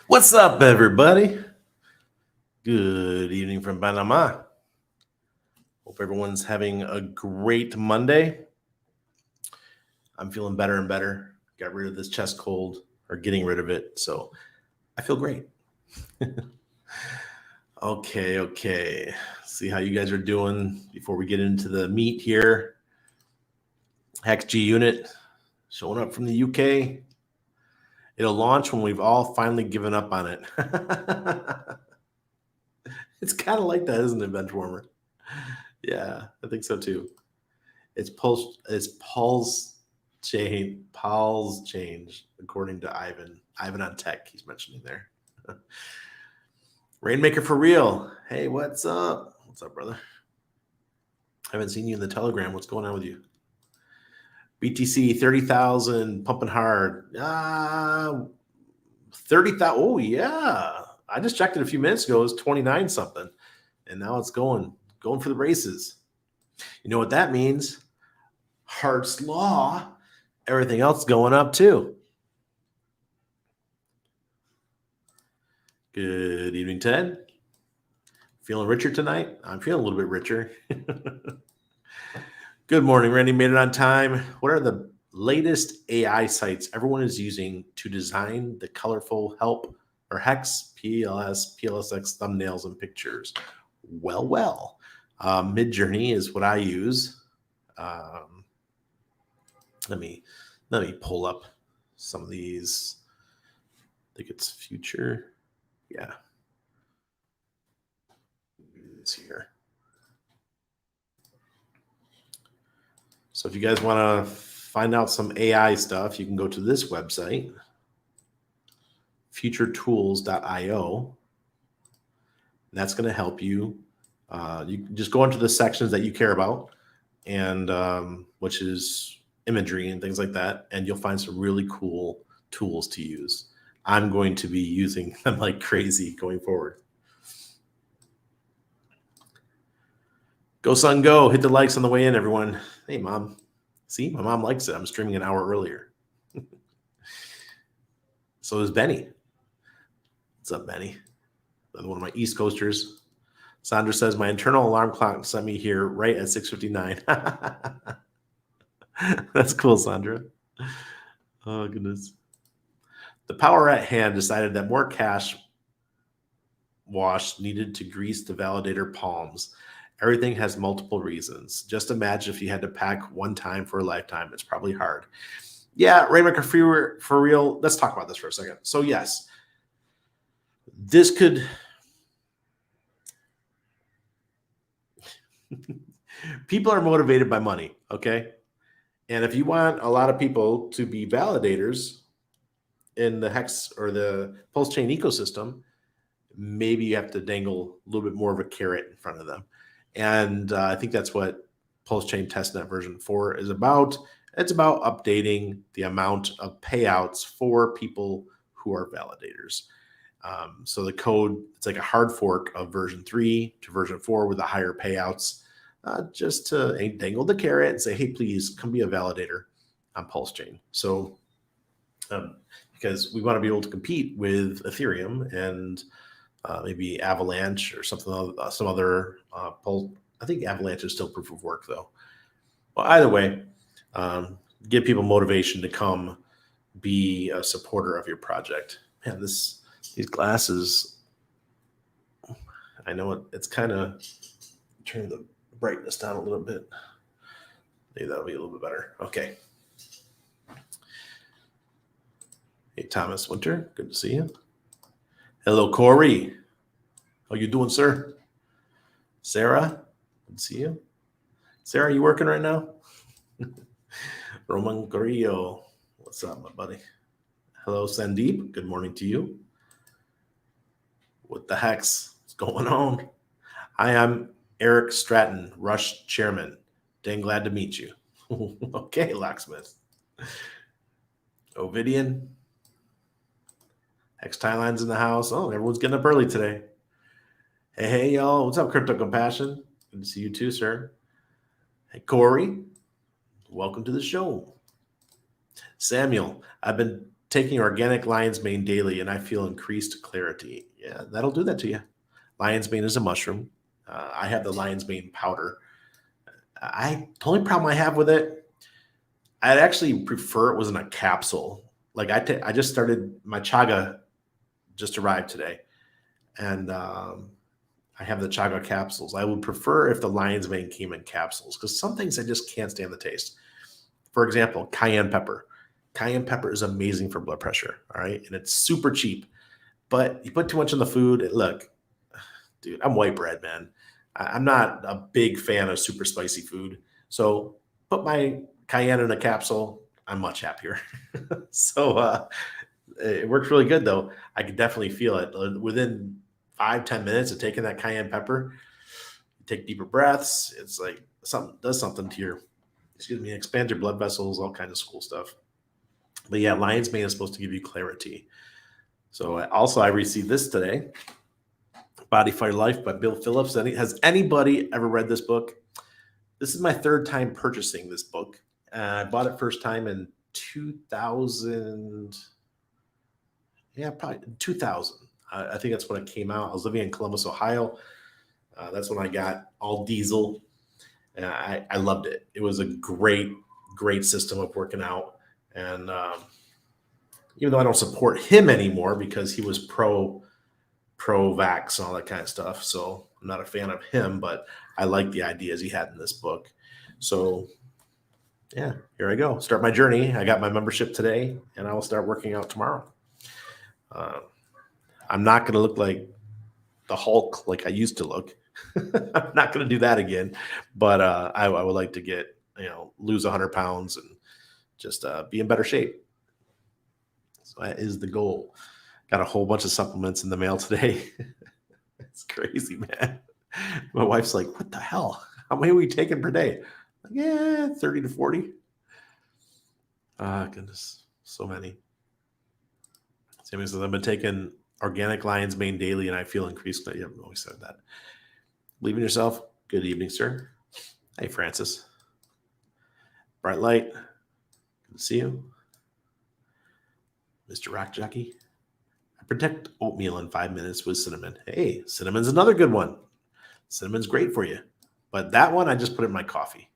What's up, everybody? Good evening from Panama. Hope everyone's having a great Monday. I'm feeling better and better. Got rid of this chest cold, or getting rid of it, so I feel great. Okay. See how you guys are doing before we get into the meat here. Hex G unit showing up from the UK. It'll launch when we've all finally given up on it. It's kind of like that, isn't it, Benchwarmer? Yeah, I think so too. It's Pulse change, according to Ivan. Ivan on tech, he's mentioning there. Rainmaker for real. Hey, what's up? What's up, brother? I haven't seen you in the Telegram. What's going on with you? BTC 30,000 pumping hard. 30,000. Oh yeah, I just checked it a few minutes ago. It was 29 something, and now it's going for the races. You know what that means? Hart's Law. Everything else going up too. Good evening, Ted. Feeling richer tonight? I'm feeling a little bit richer. Good morning, Randy. Made it on time. What are the latest AI sites everyone is using to design the colorful help or hex, PLS, PLSX thumbnails and pictures? Well. Midjourney is what I use. Let me pull up some of these. I think it's Future. Yeah. It's here. So if you guys want to find out some AI stuff, you can go to this website, futuretools.io. That's going to help you. You just go into the sections that you care about, and which is imagery and things like that, and you'll find some really cool tools to use. I'm going to be using them like crazy going forward. Go, son, go. Hit the likes on the way in, everyone. Hey, Mom. See, my mom likes it. I'm streaming an hour earlier. So is Benny. What's up, Benny? Another one of my East Coasters. Sandra says, my internal alarm clock sent me here right at 6:59. That's cool, Sandra. Oh, goodness. The power at hand decided that more cash wash needed to grease the validator palms. Everything has multiple reasons. Just imagine if you had to pack one time for a lifetime. It's probably hard. Yeah, Rainmaker for real. Let's talk about this for a second. So yes, this could... People are motivated by money, okay? And if you want a lot of people to be validators in the Hex or the Pulsechain ecosystem, maybe you have to dangle a little bit more of a carrot in front of them. And I think that's what Pulsechain Testnet version 4 is about. It's about updating the amount of payouts for people who are validators. So the code, it's like a hard fork of version 3 to version 4 with the higher payouts, just to dangle the carrot and say, hey, please come be a validator on Pulsechain. So because we want to be able to compete with Ethereum and maybe Avalanche or something, some other I think Avalanche is still proof of work though. Well, either way, give people motivation to come be a supporter of your project. Man, these glasses, I know it's kind of turn the brightness down a little bit. Maybe that'll be a little bit better. Okay. Hey, Thomas Winter, good to see you. Hello, Corey. How you doing, sir? Sarah, good to see you. Sarah, you working right now? Roman Carrillo, what's up, my buddy? Hello, Sandeep. Good morning to you. What the heck's going on? Hi, I'm Eric Stratton, Rush Chairman. Dang glad to meet you. Okay, Locksmith. Ovidian. Hex Thailand's in the house. Oh, everyone's getting up early today. Hey, y'all. What's up, Crypto Compassion? Good to see you too, sir. Hey, Corey. Welcome to the show. Samuel, I've been taking organic lion's mane daily and I feel increased clarity. Yeah, that'll do that to you. Lion's mane is a mushroom. I have the lion's mane powder. The only problem I have with it, I'd actually prefer it was in a capsule. Like I just started my chaga, just arrived today, and I have the chaga capsules. I would prefer if the lion's mane came in capsules because some things I just can't stand the taste. For example, cayenne pepper. Cayenne pepper is amazing for blood pressure. All right, and it's super cheap. But you put too much in the food. Look, dude, I'm white bread, man. I'm not a big fan of super spicy food. So put my cayenne in a capsule. I'm much happier. So it works really good, though. I could definitely feel it within 5-10 minutes of taking that cayenne pepper. You take deeper breaths. It's like something does something to your, expand your blood vessels, all kinds of cool stuff. But yeah, lion's mane is supposed to give you clarity. So also, I received this today, Body Fire Life by Bill Phillips. Has anybody ever read this book? This is my third time purchasing this book. I bought it first time in 2000. Yeah, probably 2000. I think that's when it came out. I was living in Columbus, Ohio. That's when I got all diesel. And I loved it. It was a great system of working out. And even though I don't support him anymore because he was pro-vax and all that kind of stuff, so I'm not a fan of him, but I like the ideas he had in this book. So yeah, here I go. Start my journey. I got my membership today, and I will start working out tomorrow. I'm not going to look like the Hulk like I used to look. I'm not going to do that again, but I would like to get, lose 100 pounds and just be in better shape. So that is the goal. Got a whole bunch of supplements in the mail today. It's crazy, man. My wife's like, what the hell? How many are we taking per day? Like, yeah, 30 to 40. Goodness, so many. Sammy says, I've been taking organic lion's mane daily and I feel increased. Yeah, I've always said that. Believe in yourself. Good evening, sir. Hey, Francis. Bright light. Good to see you. Mr. Rock Jockey. I protect oatmeal in 5 minutes with cinnamon. Hey, cinnamon's another good one. Cinnamon's great for you. But that one, I just put in my coffee.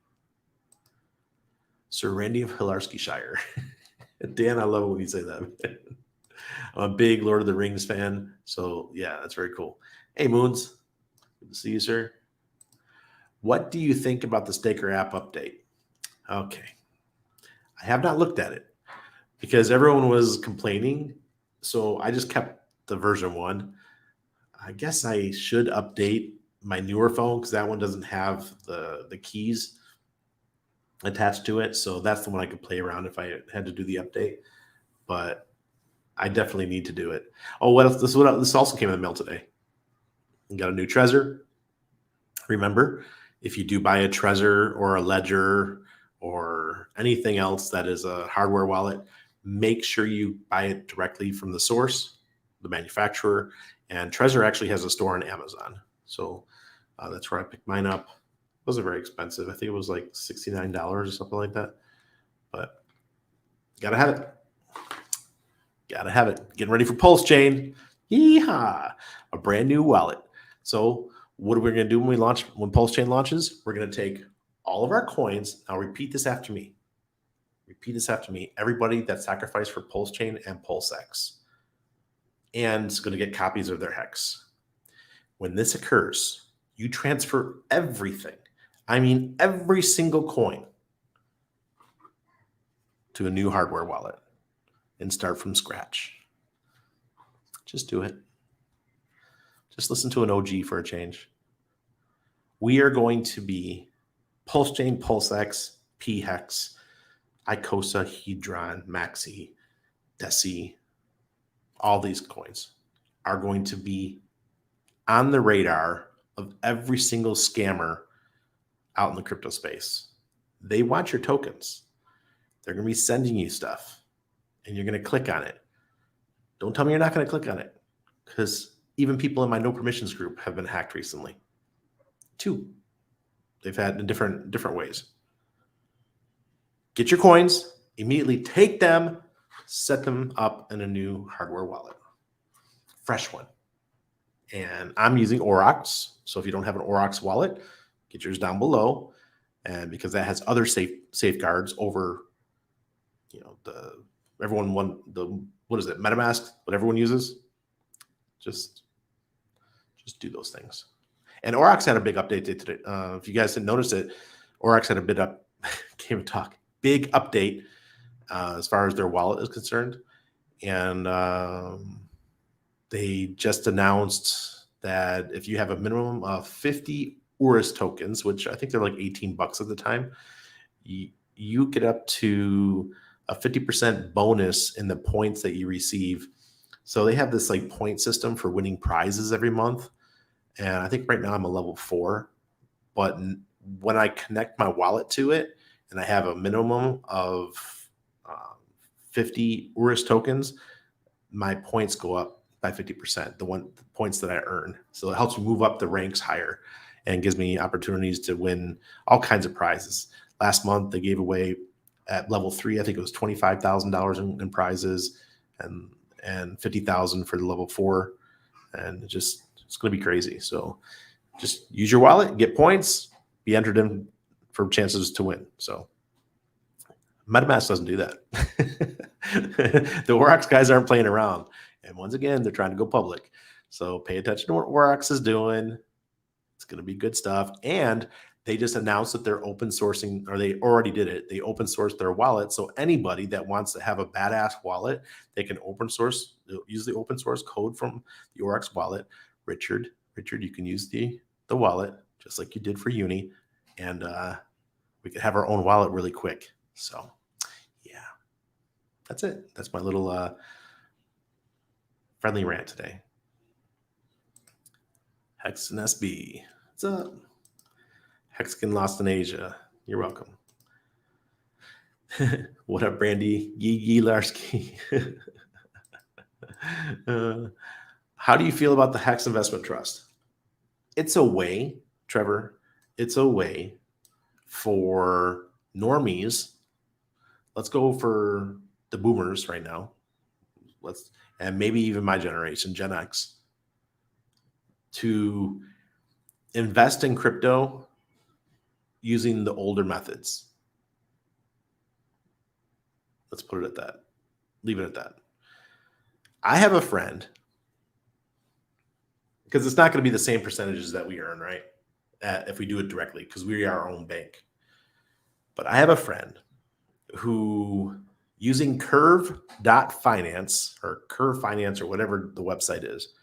Sir Randy of Hilarski-shire. Dan, I love it when you say that. I'm a big Lord of the Rings fan. So, yeah, that's very cool. Hey, Moons. Good to see you, sir. What do you think about the Staker app update? Okay. I have not looked at it because everyone was complaining. So I just kept the version 1. I guess I should update my newer phone because that one doesn't have the keys attached to it. So that's the one I could play around if I had to do the update. But I definitely need to do it. Oh, what else? This also came in the mail today. You got a new Trezor. Remember, if you do buy a Trezor or a Ledger or anything else that is a hardware wallet, make sure you buy it directly from the source, the manufacturer. And Trezor actually has a store on Amazon. So that's where I picked mine up. It wasn't very expensive. I think it was like $69 or something like that. But gotta have it. Gotta have it. Getting ready for Pulsechain. Yeehaw! A brand new wallet. So what are we going to do when Pulsechain launches? We're going to take all of our coins. Now repeat this after me. Repeat this after me. Everybody that sacrificed for Pulsechain and PulseX and is going to get copies of their hex. When this occurs, you transfer everything. I mean, every single coin to a new hardware wallet and start from scratch. Just do it. Just listen to an OG for a change. We are going to be Pulsechain, PulseX, P-Hex, Icosa, Hedron, Maxi, Deci. All these coins are going to be on the radar of every single scammer out in the crypto space. They want your tokens. They're going to be sending you stuff, and you're going to click on it. Don't tell me you're not going to click on it, because even people in my no permissions group have been hacked recently. 2. They've had in different ways. Get your coins, immediately take them set them up in a new hardware wallet, fresh one. And I'm using Aurochs. So if you don't have an Aurochs wallet, get yours down below. And because that has other safeguards over, the everyone what is it, MetaMask, what everyone uses. Just do those things. And Aurochs had a big update today. If you guys didn't notice it, Aurochs had a big big update as far as their wallet is concerned. And they just announced that if you have a minimum of 50 Urus tokens, which I think they're like $18 at the time, you get up to a 50% bonus in the points that you receive. So they have this like point system for winning prizes every month. And I think right now I'm a level 4. But when I connect my wallet to it and I have a minimum of 50 Urus tokens, my points go up by 50%, the points that I earn. So it helps me move up the ranks higher and gives me opportunities to win all kinds of prizes. Last month, they gave away at level 3, I think it was $25,000 in prizes and $50,000 for the level 4. And it's going to be crazy. So just use your wallet, get points, be entered in for chances to win. So MetaMask doesn't do that. The Aurochs guys aren't playing around. And once again, they're trying to go public. So pay attention to what Aurochs is doing. It's going to be good stuff. And they just announced that they're open sourcing, or they already did it. They open sourced their wallet. So anybody that wants to have a badass wallet, they can use the open source code from the Aurochs wallet. Richard, you can use the wallet just like you did for uni. And we could have our own wallet really quick. So yeah, that's it. That's my little friendly rant today. Hex and SB. What's up? Hexagon lost in Asia. You're welcome. What up, Brandy? Yee Larsky. How do you feel about the Hex Investment Trust? It's a way, Trevor, it's a way for normies. Let's go for the boomers right now. And maybe even my generation, Gen X, to invest in crypto using the older methods. Let's put it at that. Leave it at that. I have a friend, because it's not going to be the same percentages that we earn, right? If we do it directly, because we are our own bank. But I have a friend who, using curve.finance or Curve Finance or whatever the website is,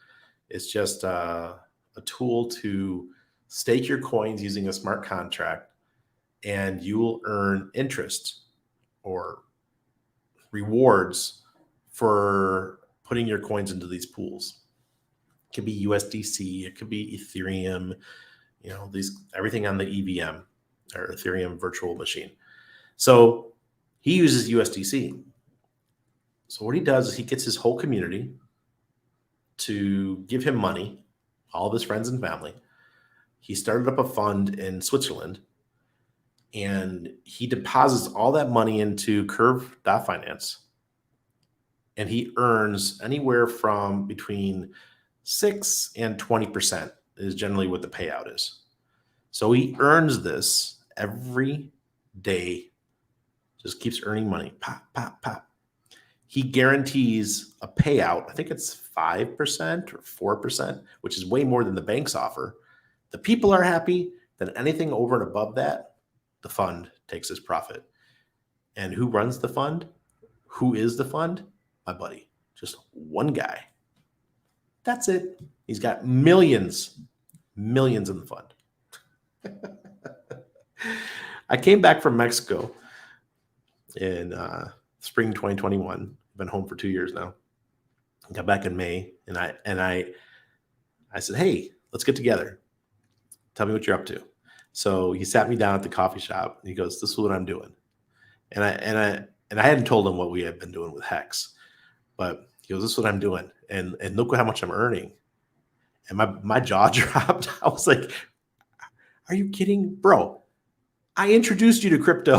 it's just a tool to stake your coins using a smart contract, and you will earn interest or rewards for putting your coins into these pools. It could be USDC, it could be Ethereum, everything on the EVM or Ethereum virtual machine. So he uses USDC. So what he does is he gets his whole community to give him money, all of his friends and family. He started up a fund in Switzerland, and he deposits all that money into Curve.finance, and he earns anywhere from between 6 and 20% is generally what the payout is. So he earns this every day, just keeps earning money. Pop, pop, pop. He guarantees a payout. I think it's 5% or 4%, which is way more than the banks offer. The people are happy. Then anything over and above that, the fund takes his profit. And who runs the fund? Who is the fund? My buddy. Just one guy. That's it. He's got millions in the fund. I came back from Mexico in spring 2021. I've been home for 2 years now. I got back in May, and I said, "Hey, let's get together. Tell me what you're up to." So he sat me down at the coffee shop, and he goes, "This is what I'm doing." And I hadn't told him what we had been doing with Hex, but he goes, "This is what I'm doing, and look at how much I'm earning." And my jaw dropped. I was like, "Are you kidding, bro? I introduced you to crypto.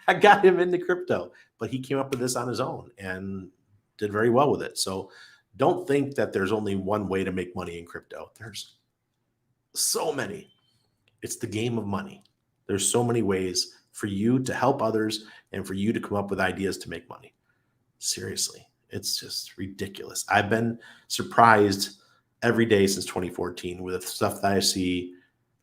I got him into crypto, but he came up with this on his own and did very well with it. So don't think that there's only one way to make money in crypto. There's so many. It's the game of money. There's so many ways for you to help others and for you to come up with ideas to make money. Seriously, it's just ridiculous. I've been surprised every day since 2014 with the stuff that I see,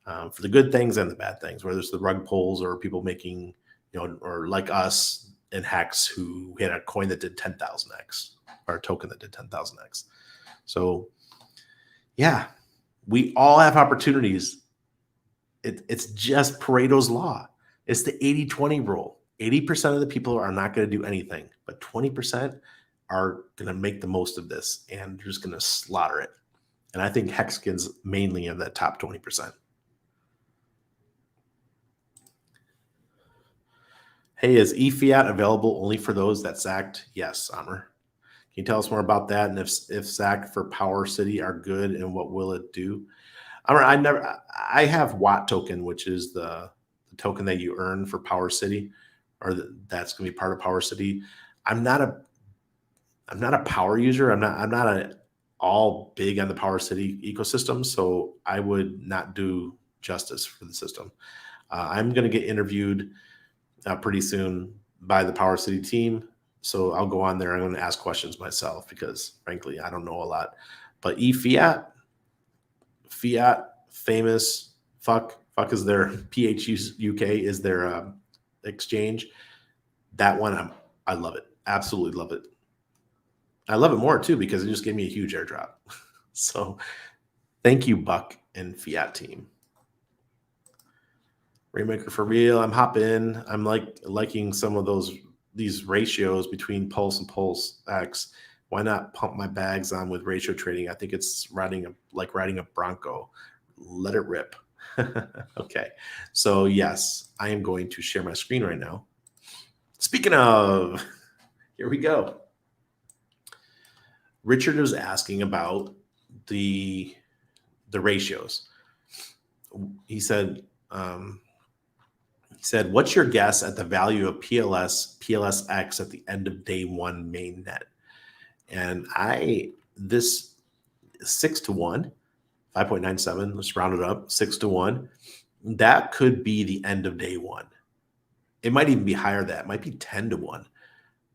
for the good things and the bad things, whether it's the rug pulls or people making, or like us in Hex who had a coin that did 10,000x or a token that did 10,000x. So yeah, we all have opportunities. It's just Pareto's law. It's the 80-20 rule. 80% of the people are not going to do anything, but 20% are going to make the most of this and they're just going to slaughter it. And I think Hexagon's mainly in that top 20%. Hey, is eFiat available only for those that sacked? Yes, Amr. Can you tell us more about that? And if sacked for Power City are good, and what will it do? I have Watt token, which is the token that you earn for Power City, or that's going to be part of Power City. I'm not a power user. I'm not all big on the Power City ecosystem, so I would not do justice for the system. I'm going to get interviewed pretty soon by the Power City team, so I'll go on there. I'm going to ask questions myself because, frankly, I don't know a lot. But eFiat, famous, fuck is their PHUK is their exchange. That one, I love it. Absolutely love it. I love it more too because it just gave me a huge airdrop. So thank you, Buck and Fiat team. Rainmaker for real. I'm hopping. I'm liking some of these ratios between Pulse and Pulse X. Why not pump my bags on with ratio trading? I think it's riding a Bronco. Let it rip. Okay. So yes, I am going to share my screen right now. Speaking of, here we go. Richard was asking about the ratios. He said, what's your guess at the value of PLSX at the end of day one mainnet? And this 6-to-1, 5.97, let's round it up, 6-to-1. That could be the end of day one. It might even be higher than that. It might be 10-to-1.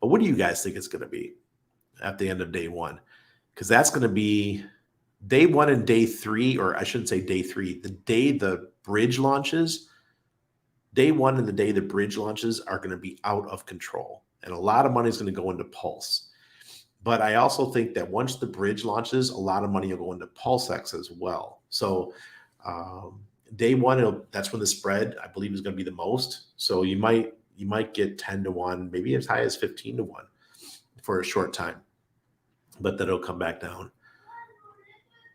But what do you guys think it's going to be at the end of day one? Because that's going to be day one and day three, or I shouldn't say day three, the day the bridge launches. Day one and the day the bridge launches are going to be out of control. And a lot of money is going to go into Pulse. But I also think that once the bridge launches, a lot of money will go into PulseX as well. So day one, that's when the spread, I believe, is going to be the most. So you might get 10-to-1, maybe as high as 15-to-1 for a short time. But then it'll come back down.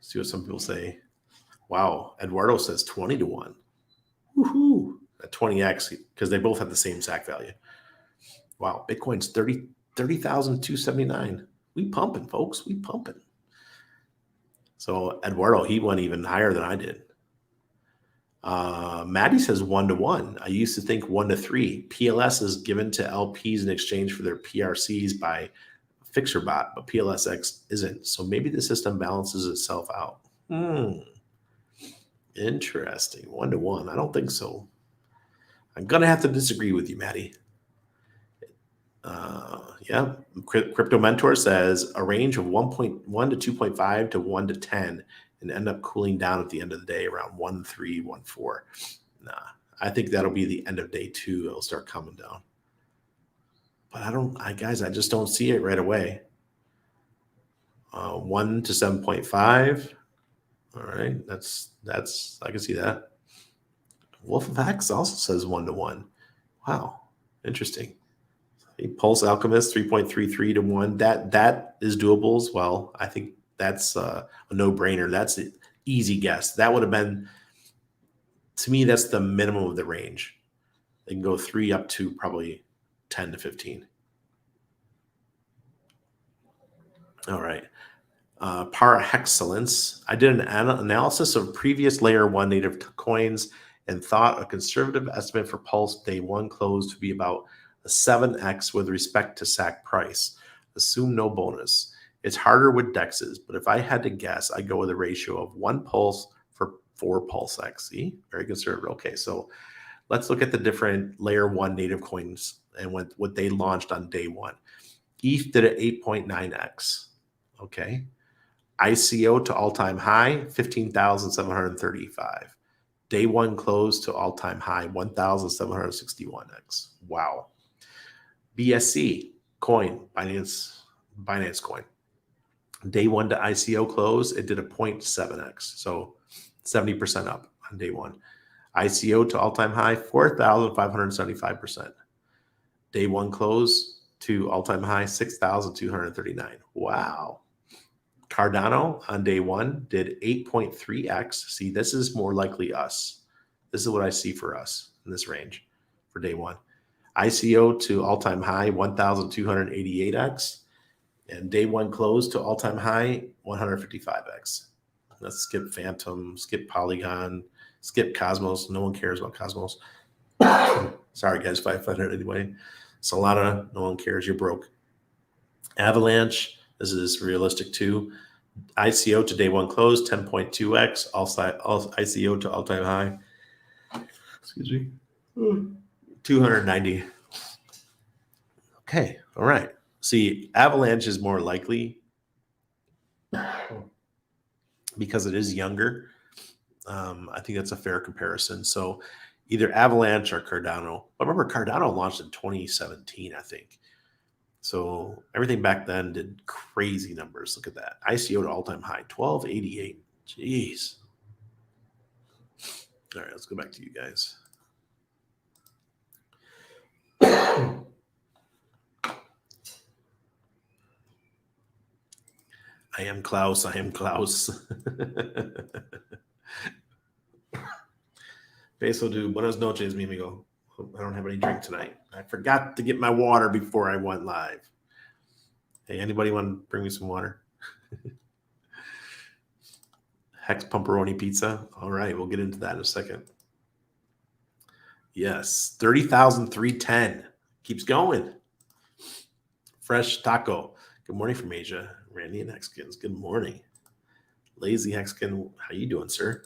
See what some people say. Wow, Eduardo says 20-to-1. Woohoo! At 20x, because they both have the same SAC value. Wow, Bitcoin's 30,279. We pumping, folks. We pumping. So Eduardo, he went even higher than I did. Maddie says 1-to-1. I used to think 1-to-3. PLS is given to LPs in exchange for their PRCs by FixerBot, but PLSX isn't. So maybe the system balances itself out. Interesting. 1-to-1. I don't think so. I'm going to have to disagree with you, Maddie. Yeah. Crypto Mentor says a range of 1.1 to 2.5 to 1 to 10 and end up cooling down at the end of the day around 1.3, 1.4. Nah, I think that'll be the end of day two. It'll start coming down. But I just don't see it right away. 1 to 7.5. All right. That's, I can see that. Wolf of X also says 1-to-1. Wow. Interesting. Pulse Alchemist 3.33 to 1. That is doable as well. I think that's a no-brainer. That's an easy guess. That would have been, to me, that's the minimum of the range. They can go 3 up to probably 10 to 15. All right. Par excellence. I did an analysis of previous layer one native coins and thought a conservative estimate for Pulse day one close to be about a 7x with respect to SAC price. Assume no bonus. It's harder with DEXs, but if I had to guess, I'd go with a ratio of 1 Pulse for 4 PulseX. See, very conservative. Okay, so let's look at the different layer 1 native coins and what they launched on day one. ETH did an 8.9x. Okay. ICO to all-time high, 15,735. Day one close to all-time high, 1,761x. Wow. BSC coin, Binance coin. Day one to ICO close, it did a 0.7x. So 70% up on day one. ICO to all-time high, 4,575%. Day one close to all-time high, 6,239. Wow. Cardano on day one did 8.3x. See, this is more likely us. This is what I see for us in this range for day one. ICO to all-time high, 1,288x. And day one close to all-time high, 155x. Let's skip Phantom, skip Polygon, skip Cosmos. No one cares about Cosmos. Sorry, guys, 500 anyway. Solana, no one cares. You're broke. Avalanche, this is realistic too. ICO to day one close, 10.2x. All ICO to all-time high. Excuse me. 290. Okay, all right. See, Avalanche is more likely because it is younger. I think that's a fair comparison. So either Avalanche or Cardano. But remember, Cardano launched in 2017, I think. So everything back then did crazy numbers. Look at that. ICO to all-time high, 1288. Jeez. All right, let's go back to you guys. I am Klaus. I am Klaus. Beso do. Buenas noches, mi amigo. I don't have any drink tonight. I forgot to get my water before I went live. Hey, anybody want to bring me some water? Hex Pumperoni Pizza. All right, we'll get into that in a second. Yes, 30,310. Keeps going. Fresh Taco. Good morning from Asia. Randy and Hexkins. Good morning. Lazy Hexkin. How you doing, sir?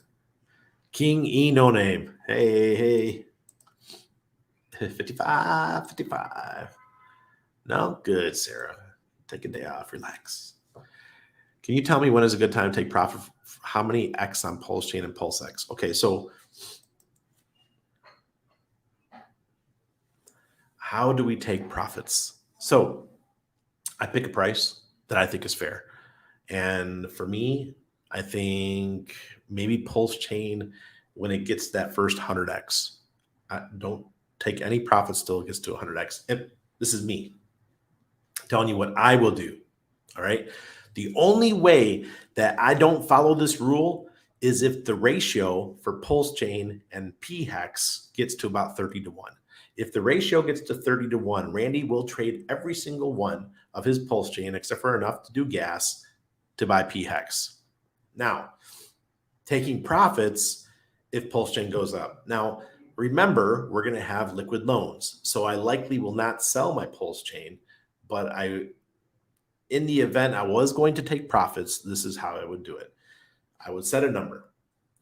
King E No Name. Hey. 55. No? Good, Sarah. Take a day off. Relax. Can you tell me when is a good time to take profit? How many X on Pulsechain and PulseX? Okay, so how do we take profits? So I pick a price that I think is fair. And for me, I think maybe Pulsechain, when it gets that first 100X, I don't take any profits till it gets to 100X. And this is me telling you what I will do. All right. The only way that I don't follow this rule is if the ratio for Pulsechain and PHEX gets to about 30-1. If the ratio gets to 30-1, Randy will trade every single one of his Pulsechain, except for enough to do gas, to buy PHEX. Now, taking profits if Pulsechain goes up. Now, remember, we're going to have liquid loans. So I likely will not sell my Pulsechain, but in the event I was going to take profits, this is how I would do it. I would set a number.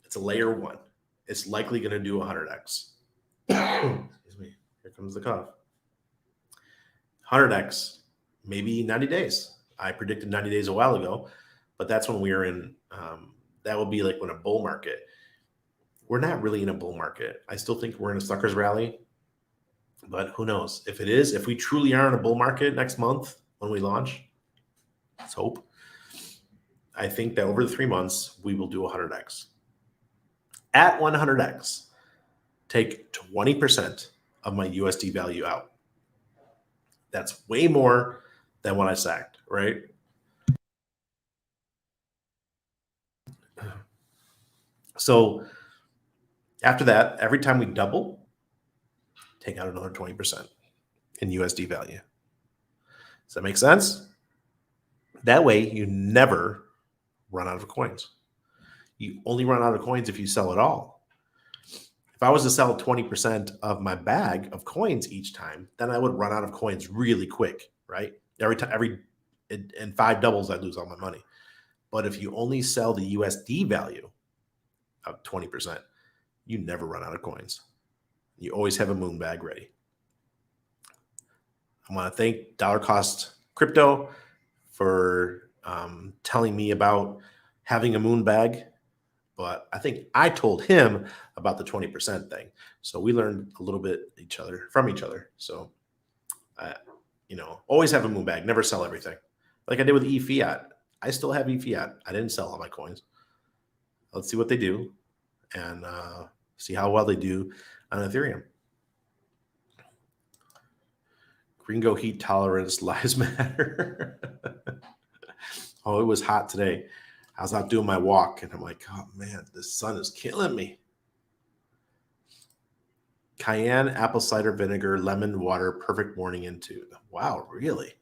It's a layer one. It's likely going to do 100X. Excuse me. Here comes the cough. 100X, maybe 90 days. I predicted 90 days a while ago, but that's when we are in, that will be like when a bull market. We're not really in a bull market. I still think we're in a suckers rally, but who knows? If it is, if we truly are in a bull market next month when we launch, let's hope. I think that over the 3 months, we will do 100X. At 100X, take 20% of my USD value out. That's way more than what I sacked, right? So after that, every time we double, take out another 20% in USD value. Does that make sense? That way, you never run out of coins. You only run out of coins if you sell it all. If I was to sell 20% of my bag of coins each time, then I would run out of coins really quick, right? Every time, in 5 doubles, I lose all my money. But if you only sell the USD value of 20%, you never run out of coins. You always have a moon bag ready. I want to thank Dollar Cost Crypto for telling me about having a moon bag, but I think I told him about the 20% thing. So we learned a little bit from each other. So, always have a moon bag, never sell everything. Like I did with eFiat. I still have eFiat. I didn't sell all my coins. Let's see what they do and see how well they do on Ethereum. Gringo heat tolerance, lives matter. Oh, it was hot today. I was out doing my walk and I'm like, oh man, this sun is killing me. Cayenne, apple cider vinegar, lemon water, perfect morning into. Wow, really?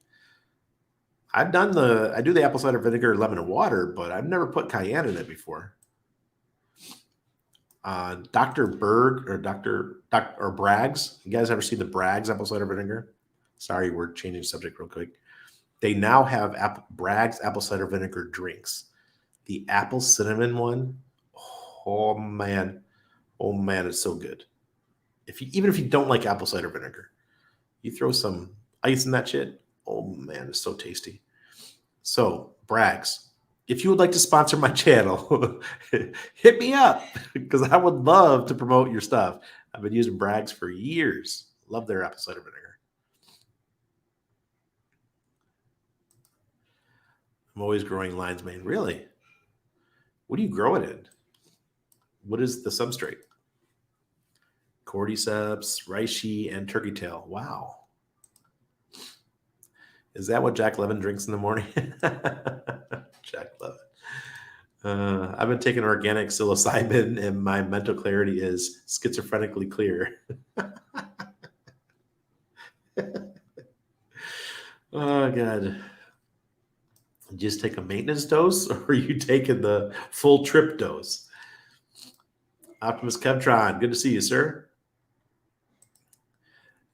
I do the apple cider vinegar, lemon water, but I've never put cayenne in it before. Dr. Berg or Bragg's. You guys ever see the Bragg's apple cider vinegar? Sorry, we're changing subject real quick. They now have Bragg's apple cider vinegar drinks. The apple cinnamon one, oh man, it's so good. Even if you don't like apple cider vinegar, you throw some ice in that shit. Oh man, it's so tasty. So Bragg's, if you would like to sponsor my channel, hit me up because I would love to promote your stuff. I've been using Bragg's for years. Love their apple cider vinegar. I'm always growing lion's mane. Really? What do you grow it in? What is the substrate? Cordyceps, reishi, and turkey tail. Wow. Is that what Jack Levin drinks in the morning? Jack Levin. I've been taking organic psilocybin and my mental clarity is schizophrenically clear. Oh, God. Just take a maintenance dose or are you taking the full trip dose? Optimus Kevtron, good to see you, sir.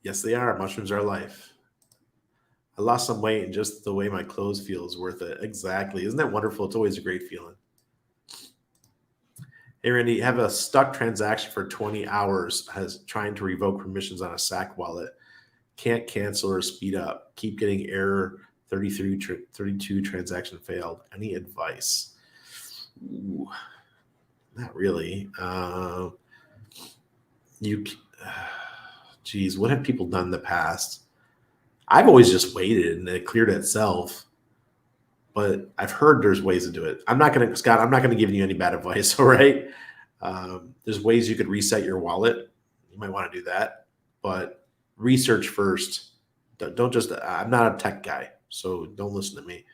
Yes, they are. Mushrooms are life. I lost some weight and just the way my clothes feel is worth it. Exactly. Isn't that wonderful? It's always a great feeling. Hey, Randy, have a stuck transaction for 20 hours trying to revoke permissions on a SAC wallet. Can't cancel or speed up. Keep getting error 32 transaction failed. Any advice? Ooh, not really. Geez, what have people done in the past? I've always just waited and it cleared itself. But I've heard there's ways to do it. Scott, I'm not going to give you any bad advice, all right? There's ways you could reset your wallet. You might want to do that. But research first. Don't just, I'm not a tech guy, so don't listen to me.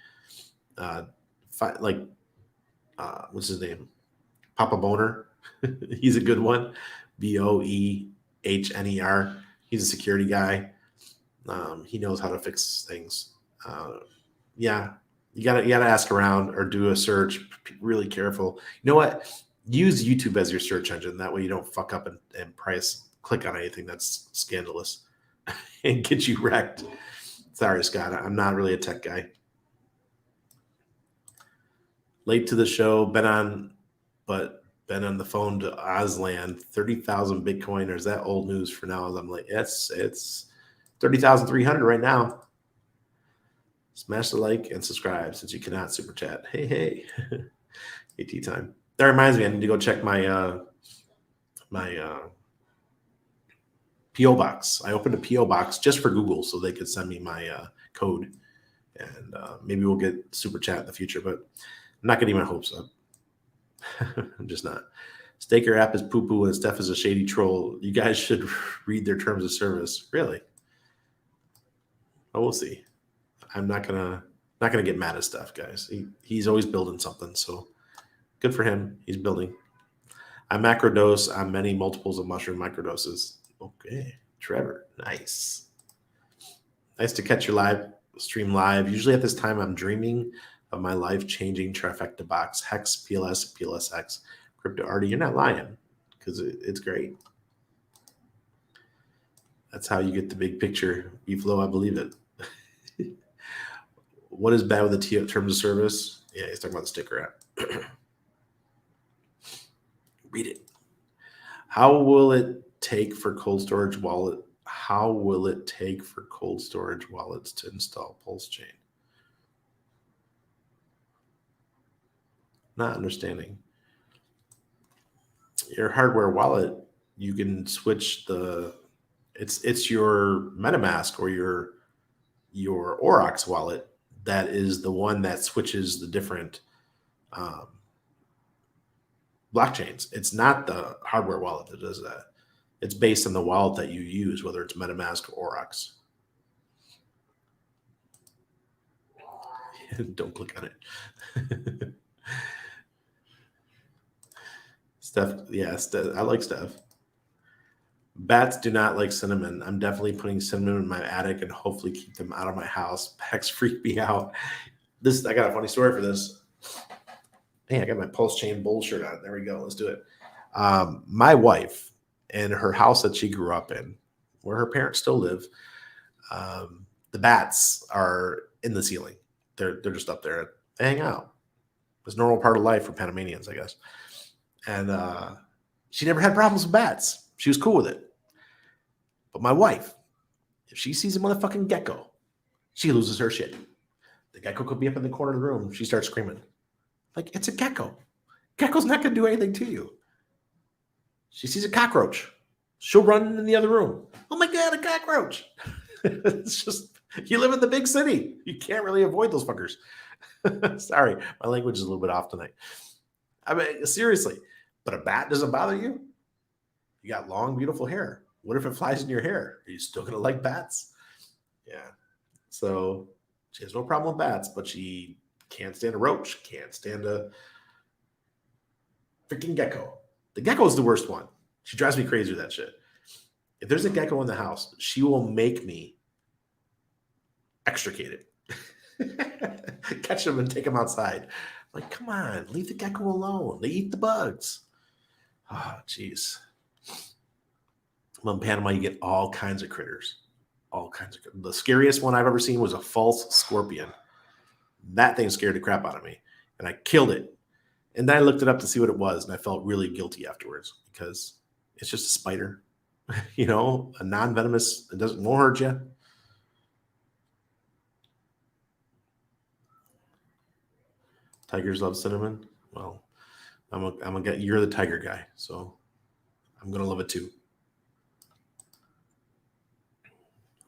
What's his name? Papa Boner. He's a good one. Boehner. He's a security guy. He knows how to fix things. Yeah, you gotta ask around or do a search. Really careful. You know what? Use YouTube as your search engine. That way you don't fuck up and click on anything that's scandalous and get you wrecked. Sorry, Scott. I'm not really a tech guy. Late to the show. Been on the phone to Ozland. 30,000 Bitcoin. Or is that old news for now? I'm like, it's 30,300 right now. Smash the like and subscribe since you cannot super chat. Hey. AT time. That reminds me, I need to go check my PO box. I opened a PO box just for Google so they could send me my code, and maybe we'll get super chat in the future. But I'm not getting my hopes up. I'm just not. Staker app is poo poo and Steph is a shady troll. You guys should read their terms of service. Really? Oh, we'll see. I'm not gonna get mad at Steph, guys. He's always building something, so good for him. He's building. I macrodose on many multiples of mushroom microdoses. Okay, Trevor, nice. Nice to catch your stream live. Usually at this time, I'm dreaming of my life-changing trifecta box: Hex, PLS, PLSX, Crypto Arty. You're not lying because it's great. That's how you get the big picture. E-flow, I believe it. What is bad with the terms of service? Yeah, he's talking about the sticker app. Read it. How will it take for cold storage wallet? How will it take for cold storage wallets to install Pulsechain? Not understanding. Your hardware wallet, you can switch it's your MetaMask or your Aurochs wallet that is the one that switches the different um, blockchains. It's not the hardware wallet that does that. It's based on the wallet that you use, whether it's MetaMask or Aurochs. Don't click on it. Steph, yeah, I like Steph. Bats do not like cinnamon. I'm definitely putting cinnamon in my attic and hopefully keep them out of my house. Bats freak me out. I got a funny story for this. Hey, I got my Pulsechain Bull shirt on. There we go. Let's do it. My wife and her house that she grew up in, where her parents still live, the bats are in the ceiling. They're just up there. They hang out. It's a normal part of life for Panamanians, I guess. And she never had problems with bats. She was cool with it. But my wife, if she sees a motherfucking gecko, she loses her shit. The gecko could be up in the corner of the room. She starts screaming. Like, it's a gecko. Gecko's not going to do anything to you. She sees a cockroach. She'll run in the other room. Oh my God, a cockroach. It's just, you live in the big city. You can't really avoid those fuckers. Sorry, my language is a little bit off tonight. I mean, seriously. But a bat doesn't bother you? You got long, beautiful hair. What if it flies in your hair? Are you still going to like bats? Yeah. So she has no problem with bats, but she can't stand a roach, can't stand a freaking gecko. The gecko is the worst one. She drives me crazy with that shit. If there's a gecko in the house, she will make me extricate it. Catch them and take them outside. Like, come on, leave the gecko alone. They eat the bugs. Oh, jeez. Well, in Panama, you get all kinds of critters. All kinds of critters. The scariest one I've ever seen was a false scorpion. That thing scared the crap out of me. And I killed it. And then I looked it up to see what it was. And I felt really guilty afterwards because it's just a spider. You know, a non-venomous, won't hurt you. Tigers love cinnamon. Well, you're the tiger guy. So I'm going to love it too.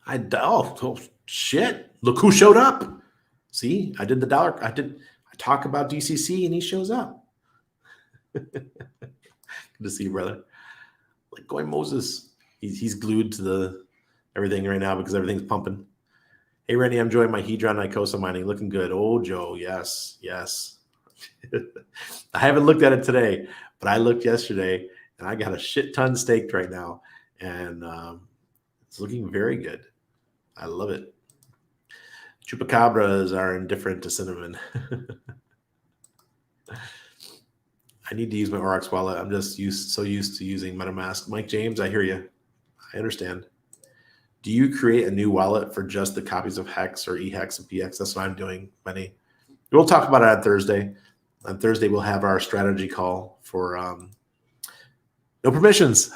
Oh shit! Look who showed up. See, I did the dollar. I talk about DCC and he shows up. Good to see you, brother. Like going Moses. He's glued to everything right now because everything's pumping. Hey, Randy, I'm enjoying my Hedron Icosa mining. Looking good. Oh, Joe, yes. I haven't looked at it today, but I looked yesterday and I got a shit ton staked right now, and it's looking very good. I love it. Chupacabras are indifferent to cinnamon. I need to use my Aurochs wallet. I'm just so used to using MetaMask. Mike James, I hear you. I understand. Do you create a new wallet for just the copies of Hex or eHex and PX? That's what I'm doing, Benny. We'll talk about it on Thursday. On Thursday, we'll have our strategy call for no permissions.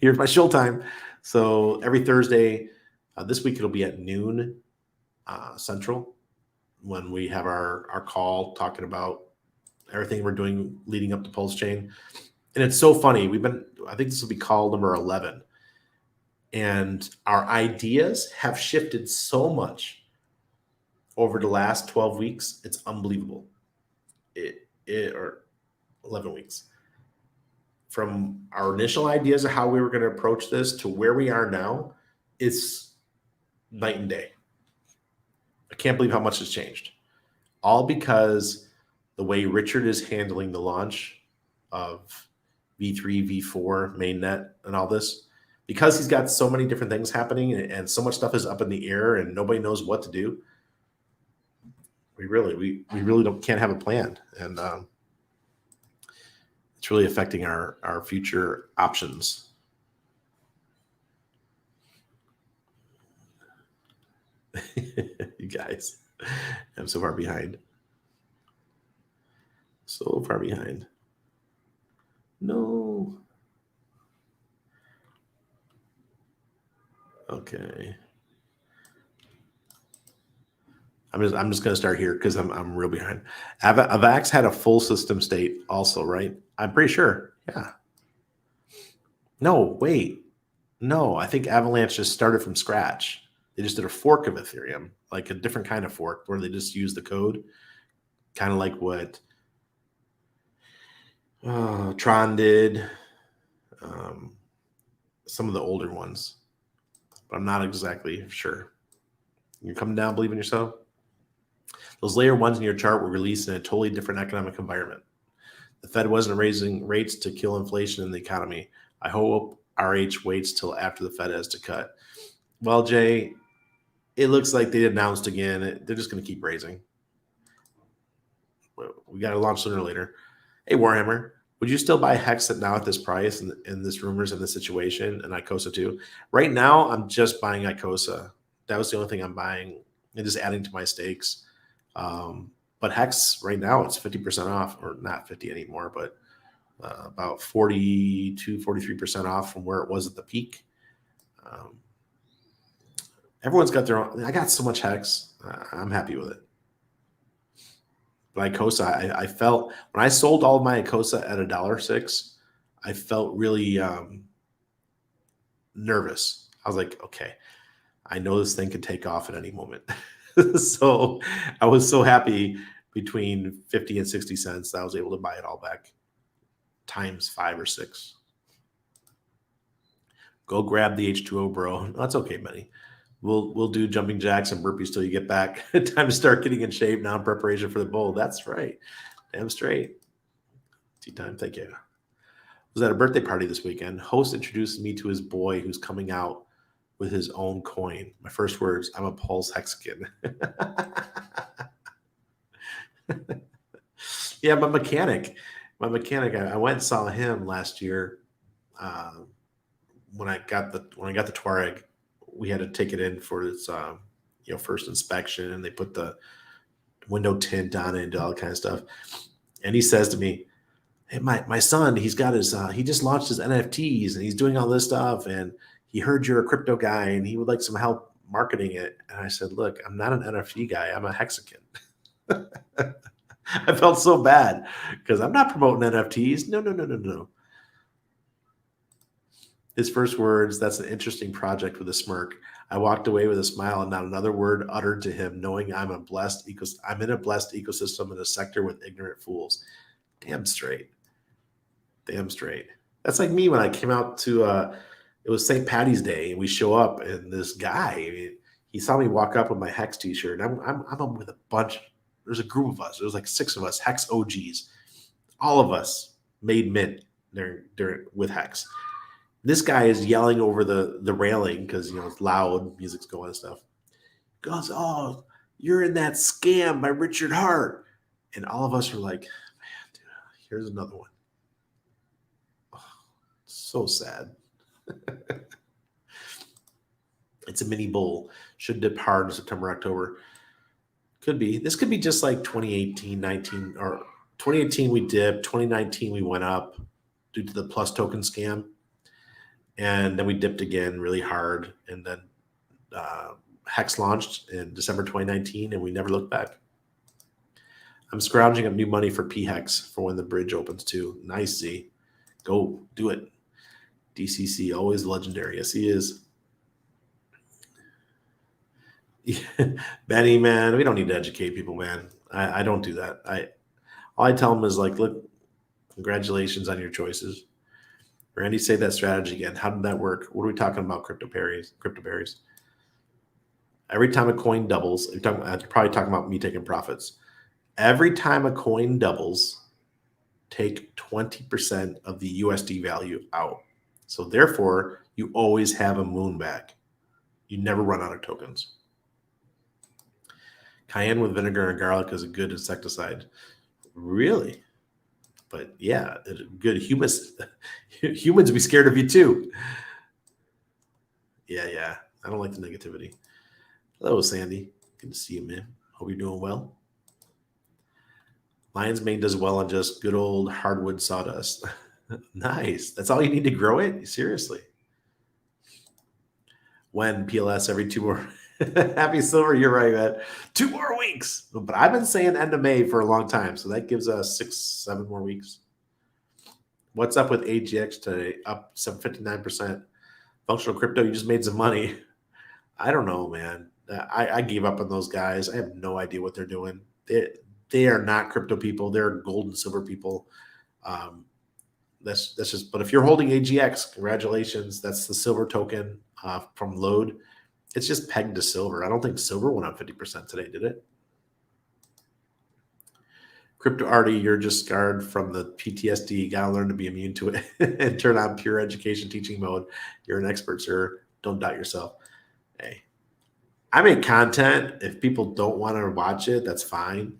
Here's my shill time. So every Thursday, this week it'll be at noon Central when we have our call talking about everything we're doing leading up to Pulsechain. And it's so funny. I think this will be call number 11. And our ideas have shifted so much over the last 12 weeks. It's unbelievable. Or 11 weeks. From our initial ideas of how we were going to approach this to where we are now, it's night and day. I can't believe how much has changed. All because the way Richard is handling the launch of V3, V4, mainnet, and all this, because he's got so many different things happening and so much stuff is up in the air and nobody knows what to do. We really can't have a plan. And it's really affecting our future options. You guys, I'm so far behind. So far behind. No. Okay. I'm just gonna start here because I'm real behind. Avax had a full system state also, right? I'm pretty sure. Yeah. No, wait. No, I think Avalanche just started from scratch. They just did a fork of Ethereum, like a different kind of fork where they just use the code, kind of like what Tron did, um, some of the older ones. But I'm not exactly sure. You're coming down, believe in yourself. Those layer ones in your chart were released in a totally different economic environment. The Fed wasn't raising rates to kill inflation in the economy. I hope RH waits till after the Fed has to cut. Well, Jay, it looks like they announced again. They're just going to keep raising. We got to launch sooner or later. Hey, Warhammer, would you still buy Hex now at this price and this rumors and this situation and Icosa too? Right now, I'm just buying Icosa. That was the only thing I'm buying and just adding to my stakes. But Hex right now, it's 50% off, or not 50 anymore, but about 42, 43% off from where it was at the peak. Everyone's got their own. I got so much Hex. I'm happy with it. But Icosa, I felt when I sold all of my Icosa at $1.06, I felt really nervous. I was like, okay, I know this thing could take off at any moment. So I was so happy between 50 and 60 cents that I was able to buy it all back times 5 or 6. Go grab the H2O, bro. That's okay, buddy. We'll do jumping jacks and burpees till you get back. Time to start getting in shape now in preparation for the bowl. That's right. Damn straight. Tea time. Thank you. Was at a birthday party this weekend. Host introduced me to his boy who's coming out with his own coin. My first words, I'm a Pulse Hexagon. Yeah, my mechanic, I went and saw him last year. When I got the Touareg, we had to take it in for its first inspection, and they put the window tint on it and all that kind of stuff. And he says to me, "Hey, my son, he's got his he just launched his NFTs and he's doing all this stuff, and he heard you're a crypto guy and he would like some help marketing it." And I said, "Look, I'm not an NFT guy. I'm a Hexagon." I felt so bad because I'm not promoting NFTs. No. His first words, "That's an interesting project," with a smirk. I walked away with a smile and not another word uttered to him, knowing I'm in a blessed ecosystem in a sector with ignorant fools. Damn straight. Damn straight. That's like me when I came out to it was St. Patty's Day, and we show up, and this guy, he saw me walk up with my Hex t-shirt. And I'm with a bunch. There's a group of us. There was like 6 of us, Hex OGs. All of us made mint during with Hex. This guy is yelling over the railing because it's loud, music's going and stuff. Goes, "Oh, you're in that scam by Richard Hart," and all of us were like, "Man, dude, here's another one." Oh, so sad. It's a mini bull. Should dip hard in September, October. Could be. This could be just like 2018, 19, or 2018 we dipped. 2019 we went up due to the plus token scam. And then we dipped again really hard. And then Hex launched in December 2019, and we never looked back. I'm scrounging up new money for PHEX for when the bridge opens too. Nice, Z. Go do it. DCC, always legendary. Yes, he is. Benny, man, we don't need to educate people, man. I don't do that. All I tell them is like, look, congratulations on your choices. Randy, say that strategy again. How did that work? What are we talking about? Crypto berries. Every time a coin doubles, you're probably talking about me taking profits. Every time a coin doubles, take 20% of the USD value out. So therefore, you always have a moon back. You never run out of tokens. Cayenne with vinegar and garlic is a good insecticide. Really? But yeah, good humans be scared of you too. Yeah. I don't like the negativity. Hello, Sandy. Good to see you, man. Hope you're doing well. Lion's mane does well on just good old hardwood sawdust. Nice. That's all you need to grow it? Seriously. When PLS every 2 more. Happy Silver, you're right, man. 2 more weeks. But I've been saying end of May for a long time. So that gives us 6, 7 more weeks. What's up with AGX today? Up 759%. Functional crypto, you just made some money. I don't know, man. I gave up on those guys. I have no idea what they're doing. They are not crypto people. They're gold and silver people. Um, that's just. But if you're holding AGX, congratulations. That's the silver token from Load. It's just pegged to silver. I don't think silver went up 50% today, did it? Crypto Artie, you're just scarred from the PTSD. You gotta learn to be immune to it and turn on pure education teaching mode. You're an expert, sir. Don't doubt yourself. Hey, I make content. If people don't want to watch it, that's fine.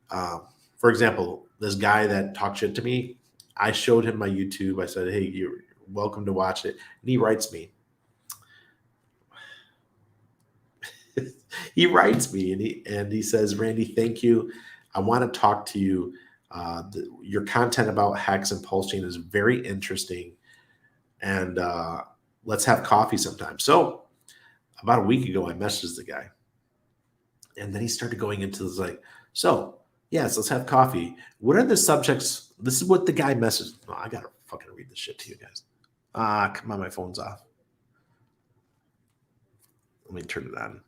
For example, this guy that talked shit to me, I showed him my YouTube. I said, hey, you're welcome to watch it. And he writes me. He writes me and he says, Randy, thank you. I want to talk to you. Your content about Hex and Pulsechain is very interesting. And let's have coffee sometime. So about a week ago, I messaged the guy. And then he started going into this like, so yes, let's have coffee. What are the subjects? This is what the guy messaged. Oh, I gotta fucking read this shit to you guys. Come on, my phone's off. Let me turn it on.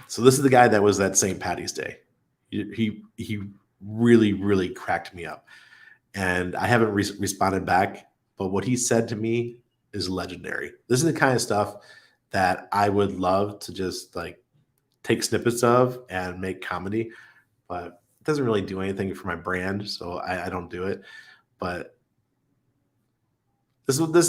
So this is the guy that was at St. Patty's Day. He really, really cracked me up. And I haven't responded back, but what he said to me is legendary. This is the kind of stuff that I would love to just like take snippets of and make comedy, but it doesn't really do anything for my brand, so I don't do it. But this is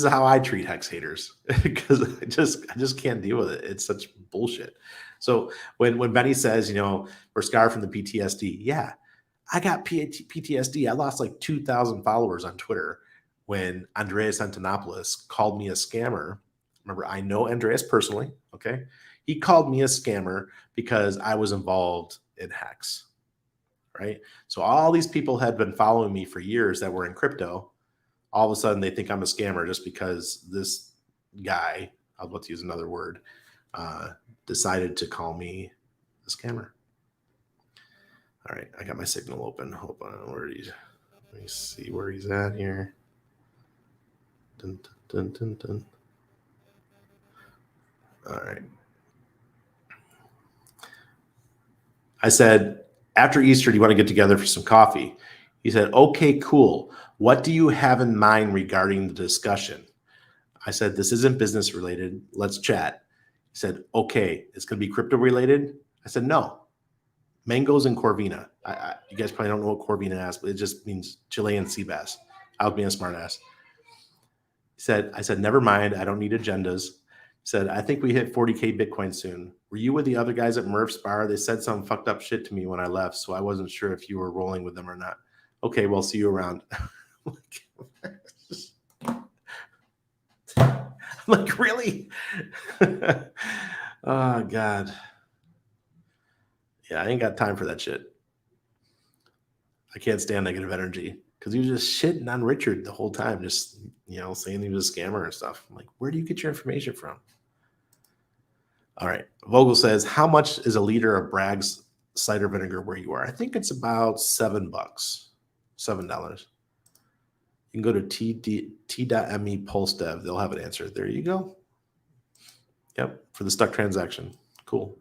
how I treat Hex haters because I just can't deal with it. It's such bullshit. So when Benny says, we're scarred from the PTSD, yeah, I got PTSD. I lost like 2,000 followers on Twitter when Andreas Antonopoulos called me a scammer. Remember, I know Andreas personally. Okay, he called me a scammer because I was involved in Hex. Right. So all these people had been following me for years that were in crypto. All of a sudden they think I'm a scammer just because this guy, I'll about to use another word, decided to call me a scammer. All right, I got my signal open. Hold on, let me see where he's at here. Dun, dun, dun, dun. All right. I said, after Easter, do you want to get together for some coffee? He said, okay, cool. What do you have in mind regarding the discussion? I said, this isn't business related. Let's chat. He said, okay, it's going to be crypto related. I said, no. Mangoes and Corvina. You guys probably don't know what Corvina is, but it just means Chilean sea bass. I was being a smart ass. I said, never mind. I don't need agendas. He said, I think we hit 40K Bitcoin soon. Were you with the other guys at Murph's bar? They said some fucked up shit to me when I left, so I wasn't sure if you were rolling with them or not. Okay, well, see you around. I'm like, really? Oh, God. Yeah, I ain't got time for that shit. I can't stand negative energy because he was just shitting on Richard the whole time, just, saying he was a scammer and stuff. I'm like, where do you get your information from? All right. Vogel says, how much is a liter of Bragg's cider vinegar where you are? I think it's about $7. $7. You can go to t.me Pulse Dev. They'll have an answer. There you go. Yep, for the stuck transaction. Cool.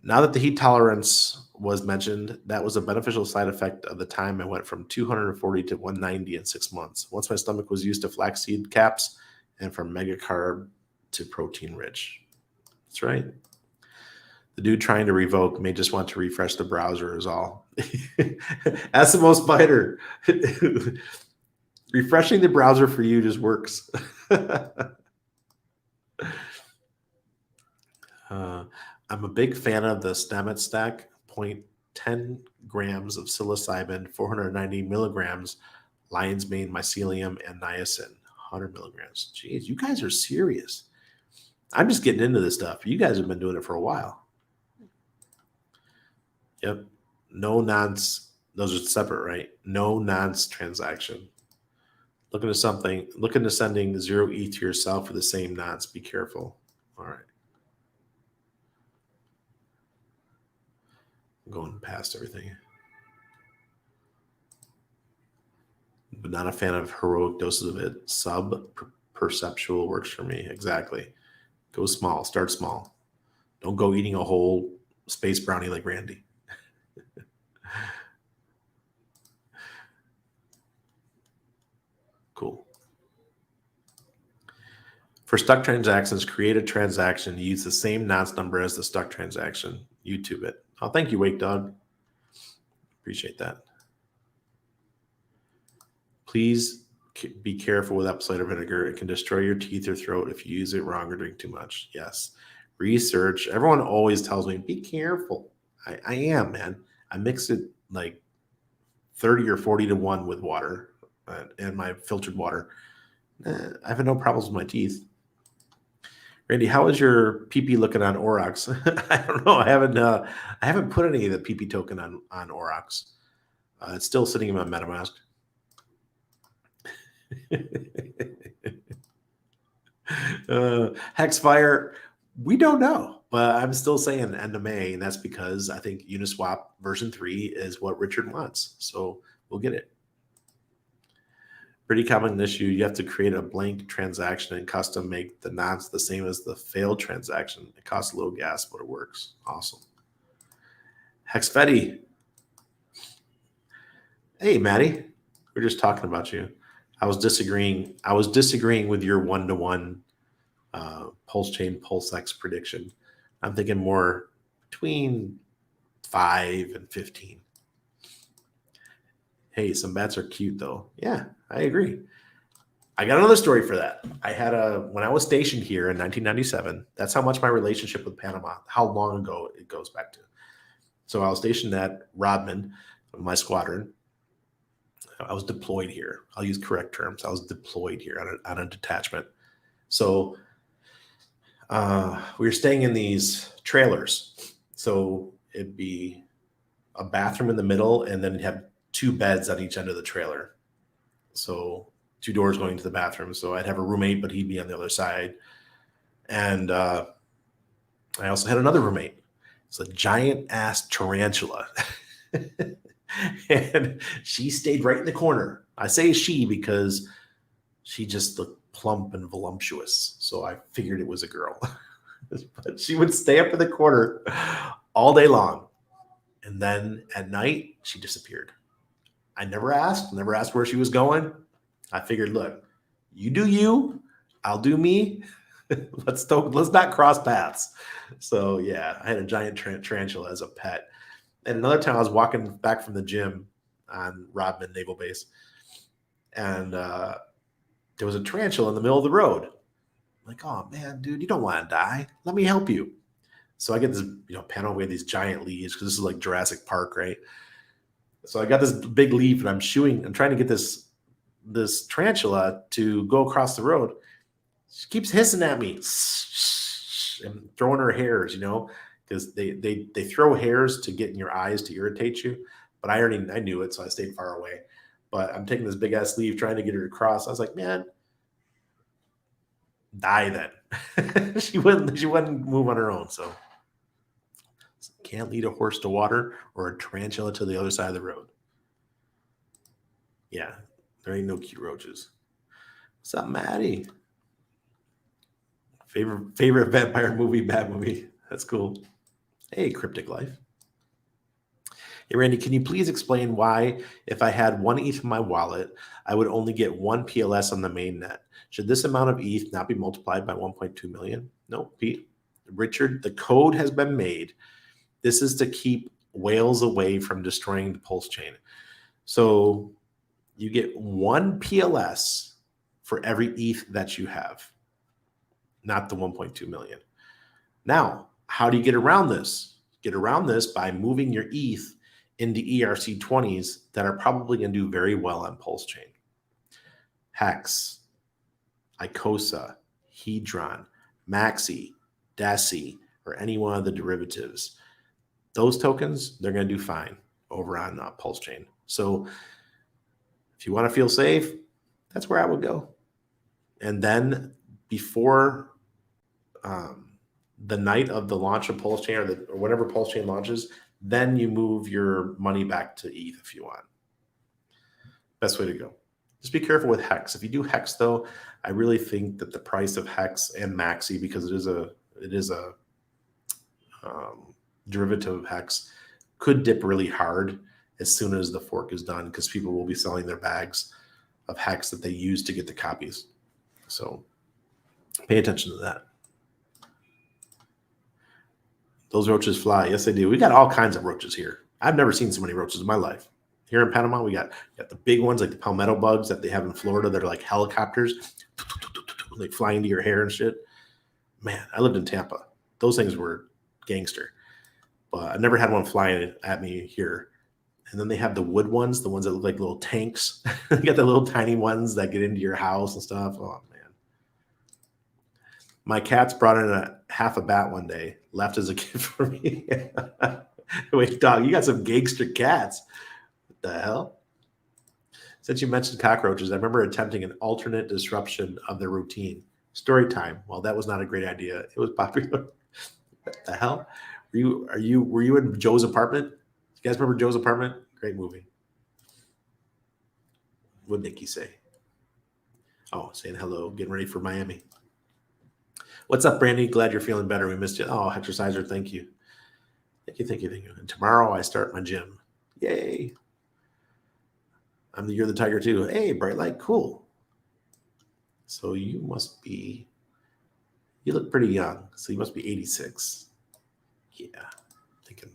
Now that the heat tolerance was mentioned, that was a beneficial side effect of the time I went from 240 to 190 in 6 months. Once my stomach was used to flaxseed caps and from mega carb to protein rich. That's right. The dude trying to revoke may just want to refresh the browser is all. That's the most biter. Refreshing the browser for you just works. I'm a big fan of the Stammet stack, 0.10 grams of psilocybin, 490 milligrams, lion's mane, mycelium, and niacin, 100 milligrams. Jeez, you guys are serious. I'm just getting into this stuff. You guys have been doing it for a while. Yep. No nonce. Those are separate, right? No nonce transaction. Looking to sending 0 ETH to yourself for the same nonce. Be careful. All right. I'm going past everything. But not a fan of heroic doses of it. Sub-perceptual works for me. Exactly. Go small. Start small. Don't go eating a whole space brownie like Randy. Cool. For stuck transactions, create a transaction. Use the same nonce number as the stuck transaction. YouTube it. Oh, thank you, Wake Dog. Appreciate that. Please be careful with apple cider vinegar. It can destroy your teeth or throat if you use it wrong or drink too much. Yes. Research. Everyone always tells me, be careful. I am, man. I mix it like 30 or 40 to 1 with water and my filtered water. I have no problems with my teeth. Randy, how is your PP looking on Aurochs? I don't know. I haven't put any of the PP token on Aurochs. It's still sitting in my MetaMask. Hexfire, we don't know, but I'm still saying end of May, and that's because I think Uniswap version 3 is what Richard wants. So we'll get it. Pretty common issue. You have to create a blank transaction and custom make the nonce the same as the failed transaction. It costs low gas, but it works. Awesome. Hexfetti. Hey, Maddie. We're just talking about you. I was disagreeing with your 1-to-1 Pulsechain Pulsex prediction. I'm thinking more between 5 and 15. Hey, some bats are cute though. Yeah, I agree. I got another story for that. When I was stationed here in 1997, that's how much my relationship with Panama, how long ago it goes back to. So I was stationed at Rodman, my squadron. I was deployed here. I'll use correct terms. I was deployed here on a detachment. So we were staying in these trailers. So it'd be a bathroom in the middle, and then you'd have 2 beds on each end of the trailer. So 2 doors going to the bathroom. So I'd have a roommate, but he'd be on the other side. And I also had another roommate. It's a giant ass tarantula. And she stayed right in the corner. I say she because she just looked plump and voluptuous. So I figured it was a girl. But she would stay up in the corner all day long. And then at night, she disappeared. I never asked where she was going. I figured, look, you do you, I'll do me. Let's not cross paths. So yeah, I had a giant tarantula as a pet. And another time I was walking back from the gym on Rodman Naval Base, and there was a tarantula in the middle of the road. I'm like, oh man, dude, you don't want to die. Let me help you. So I get this, panel with these giant leaves because this is like Jurassic Park, right? So I got this big leaf and I'm trying to get this tarantula to go across the road. She keeps hissing at me and throwing her hairs, because they throw hairs to get in your eyes to irritate you. But I knew it, so I stayed far away. But I'm taking this big ass leaf trying to get her to cross. I was like, man, die then. she wouldn't move on her own. So can't lead a horse to water or a tarantula to the other side of the road. Yeah, there ain't no cute roaches. What's up, Maddie? Favorite vampire movie, bad movie. That's cool. Hey, Cryptic Life. Hey, Randy, can you please explain why if I had 1 ETH in my wallet, I would only get 1 PLS on the mainnet? Should this amount of ETH not be multiplied by 1.2 million? No, Pete. Richard, the code has been made. This is to keep whales away from destroying the Pulsechain. So you get 1 PLS for every ETH that you have, not the 1.2 million. Now, how do you get around this? Get around this by moving your ETH into ERC20s that are probably going to do very well on Pulsechain. Hex, Icosa, Hedron, Maxi, Deci, or any one of the derivatives, those tokens, they're going to do fine over on Pulsechain. So if you want to feel safe, that's where I would go. And then before the night of the launch of Pulsechain or whatever Pulsechain launches, then you move your money back to ETH if you want. Best way to go. Just be careful with Hex. If you do Hex, though, I really think that the price of Hex and Maxi, because it is a derivative of Hex, could dip really hard as soon as the fork is done, because people will be selling their bags of Hex that they use to get the copies. So pay attention to that. Those roaches fly. Yes, they do. We got all kinds of roaches here. I've never seen so many roaches in my life. Here in Panama, we got the big ones like the palmetto bugs that they have in Florida that are like helicopters. They fly into your hair and shit. Man, I lived in Tampa. Those things were gangster. But I never had one flying at me here. And then they have the wood ones, the ones that look like little tanks. You got the little tiny ones that get into your house and stuff. Oh, man. My cats brought in half a bat one day, left as a gift for me. Wait, dog, you got some gangster cats. What the hell? Since you mentioned cockroaches, I remember attempting an alternate disruption of their routine. Story time. Well, that was not a great idea. It was popular. What the hell? Were you in Joe's apartment? You guys remember Joe's apartment? Great movie. What'd Nikki say? Oh, saying hello, getting ready for Miami. What's up, Brandy? Glad you're feeling better. We missed you. Oh, exerciser, thank you. Thank you. And tomorrow I start my gym. Yay. You're the tiger too. Hey, bright light, cool. So you look pretty young. So you must be 86. Yeah, thinking.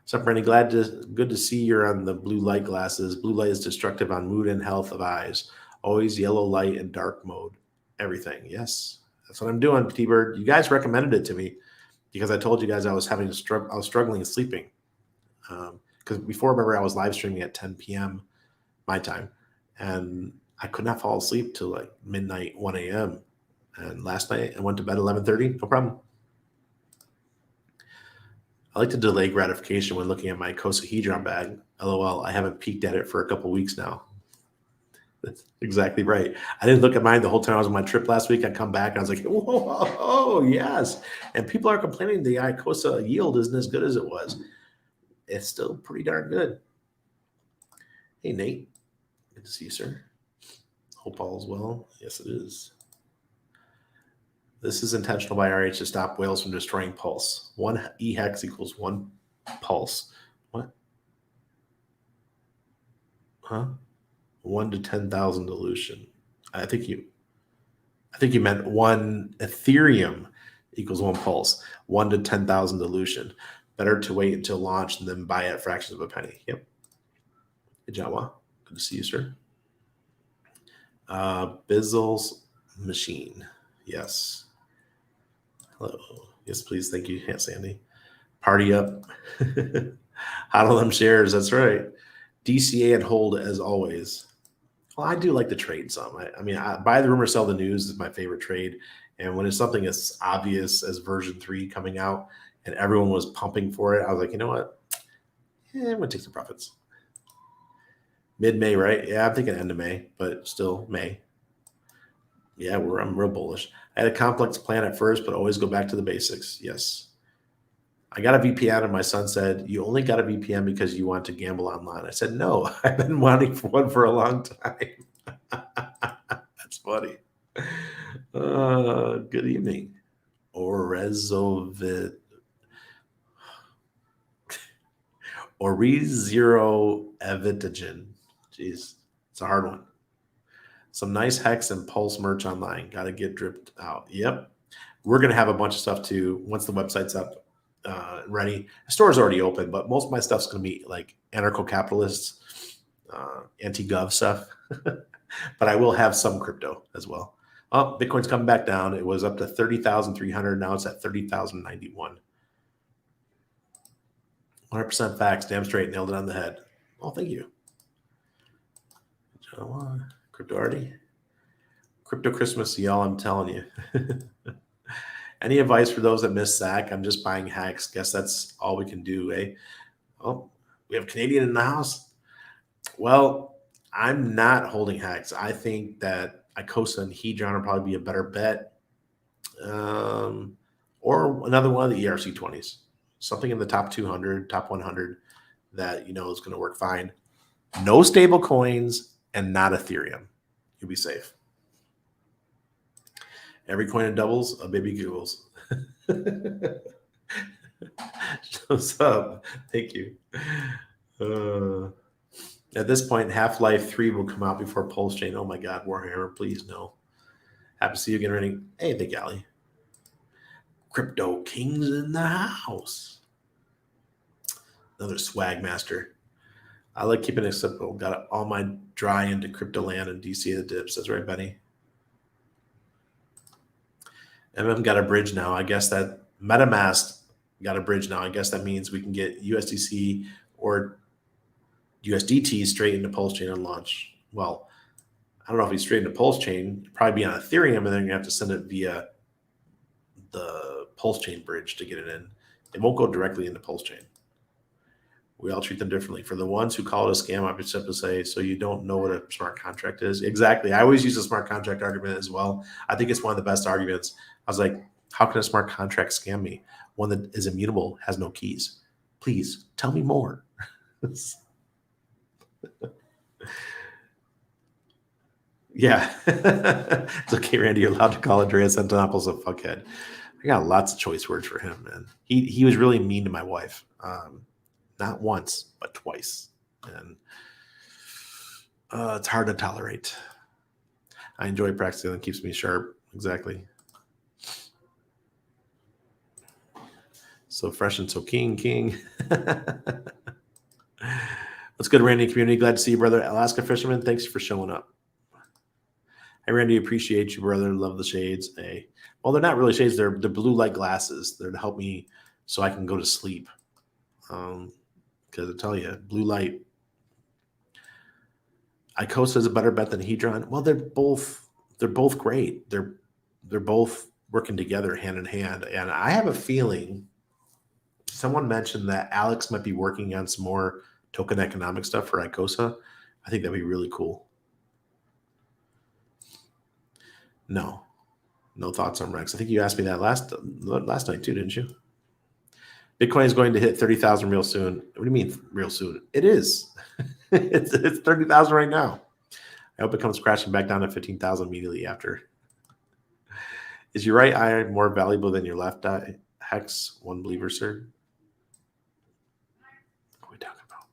What's up, Brandy? Good to see you're on the blue light glasses. Blue light is destructive on mood and health of eyes. Always yellow light and dark mode. Everything. Yes, that's what I'm doing, T-Bird. You guys recommended it to me because I told you guys I was struggling sleeping. Because before, remember, I was live streaming at 10 p.m. my time, and I could not fall asleep till like midnight, 1 a.m. And last night I went to bed 11:30. No problem. I like to delay gratification when looking at my icosahedron bag. LOL, I haven't peeked at it for a couple weeks now. That's exactly right. I didn't look at mine the whole time I was on my trip last week. I come back and I was like, whoa, yes. And people are complaining the icosa yield isn't as good as it was. It's still pretty darn good. Hey, Nate. Good to see you, sir. Hope all is well. Yes, it is. This is intentional by RH to stop whales from destroying pulse. 1 E-hex equals 1 pulse. What? Huh? 1 to 10,000 dilution. I think you meant 1 Ethereum equals 1 pulse. 1 to 10,000 dilution. Better to wait until launch and then buy at fractions of a penny. Yep. Hey, Jawa. Good to see you, sir. Bizzle's machine. Yes. Hello. Yes, please. Thank you, Sandy. Party up. Hodl them shares. That's right. DCA and hold as always. Well, I do like to trade some. I buy the rumor, sell the news is my favorite trade. And when it's something as obvious as version 3 coming out and everyone was pumping for it, I was like, you know what? I'm going to take some profits. Mid-May, right? Yeah, I'm thinking end of May, but still May. Yeah, I'm real bullish. I had a complex plan at first, but always go back to the basics. Yes. I got a VPN and my son said, you only got a VPN because you want to gamble online. I said, no, I've been wanting one for a long time. That's funny. Good evening. Orezovit. Zero Evitagen. Jeez, it's a hard one. Some nice Hex and Pulse merch online. Got to get dripped out. Yep. We're going to have a bunch of stuff too once the website's up. Ready. The store's already open, but most of my stuff's going to be like anarcho-capitalists, anti-gov stuff. But I will have some crypto as well. Oh, Bitcoin's coming back down. It was up to 30,300. Now it's at 30,091. 100% facts. Damn straight. Nailed it on the head. Oh, thank you. Crypto Artie. Crypto Christmas, y'all. I'm telling you. Any advice for those that miss SAC? I'm just buying Hex. Guess that's all we can do, eh? Oh, we have Canadian in the house. Well, I'm not holding Hex. I think that Icosa and Hedron will probably be a better bet. Or another one of the ERC20s. Something in the top 200, top 100 that you know is going to work fine. No stable coins and not Ethereum. You'll be safe. Every coin in doubles, a baby giggles. What's up? Thank you. At this point, Half-Life 3 will come out before Pulsechain. Oh my God, Warhammer, please no. Happy to see you again, Rennie. Hey, Big Alley. Crypto Kings in the house. Another swag master. I like keeping it simple. Got all my dry into crypto land and DC the dips. That's right, Benny. MM got a bridge now. I guess that MetaMask got a bridge now. I guess that means we can get USDC or USDT straight into Pulsechain and launch. Well, I don't know if he's straight into Pulsechain. Probably be on Ethereum, and then you have to send it via the Pulsechain bridge to get it in. It won't go directly into Pulsechain. We all treat them differently. For the ones who call it a scam, I would simply say, so you don't know what a smart contract is. Exactly. I always use a smart contract argument as well. I think it's one of the best arguments. I was like, how can a smart contract scam me? One that is immutable, has no keys. Please tell me more. Yeah. It's okay, Randy. You're allowed to call Andreas Antonopoulos a fuckhead. I got lots of choice words for him, man. He was really mean to my wife. Not once, but twice. And it's hard to tolerate. I enjoy practicing. It keeps me sharp. Exactly. So fresh and so king. What's good, Randy community? Glad to see you, brother. Alaska Fisherman, thanks for showing up. Hey, Randy, appreciate you, brother. Love the shades. Hey, well, they're not really shades. They're blue light glasses. They're to help me so I can go to sleep. Because I tell you, blue light. Icosa is a better bet than Hedron. Well, they're both great. They're both working together hand in hand. And I have a feeling someone mentioned that Alex might be working on some more token economic stuff for Icosa. I think that'd be really cool. No thoughts on Rex. I think you asked me that last night too, didn't you? Bitcoin is going to hit 30,000 real soon. What do you mean real soon? It is. it's 30,000 right now. I hope it comes crashing back down to 15,000 immediately after. Is your right eye more valuable than your left eye? Hex, one believer, sir. What are we talking about?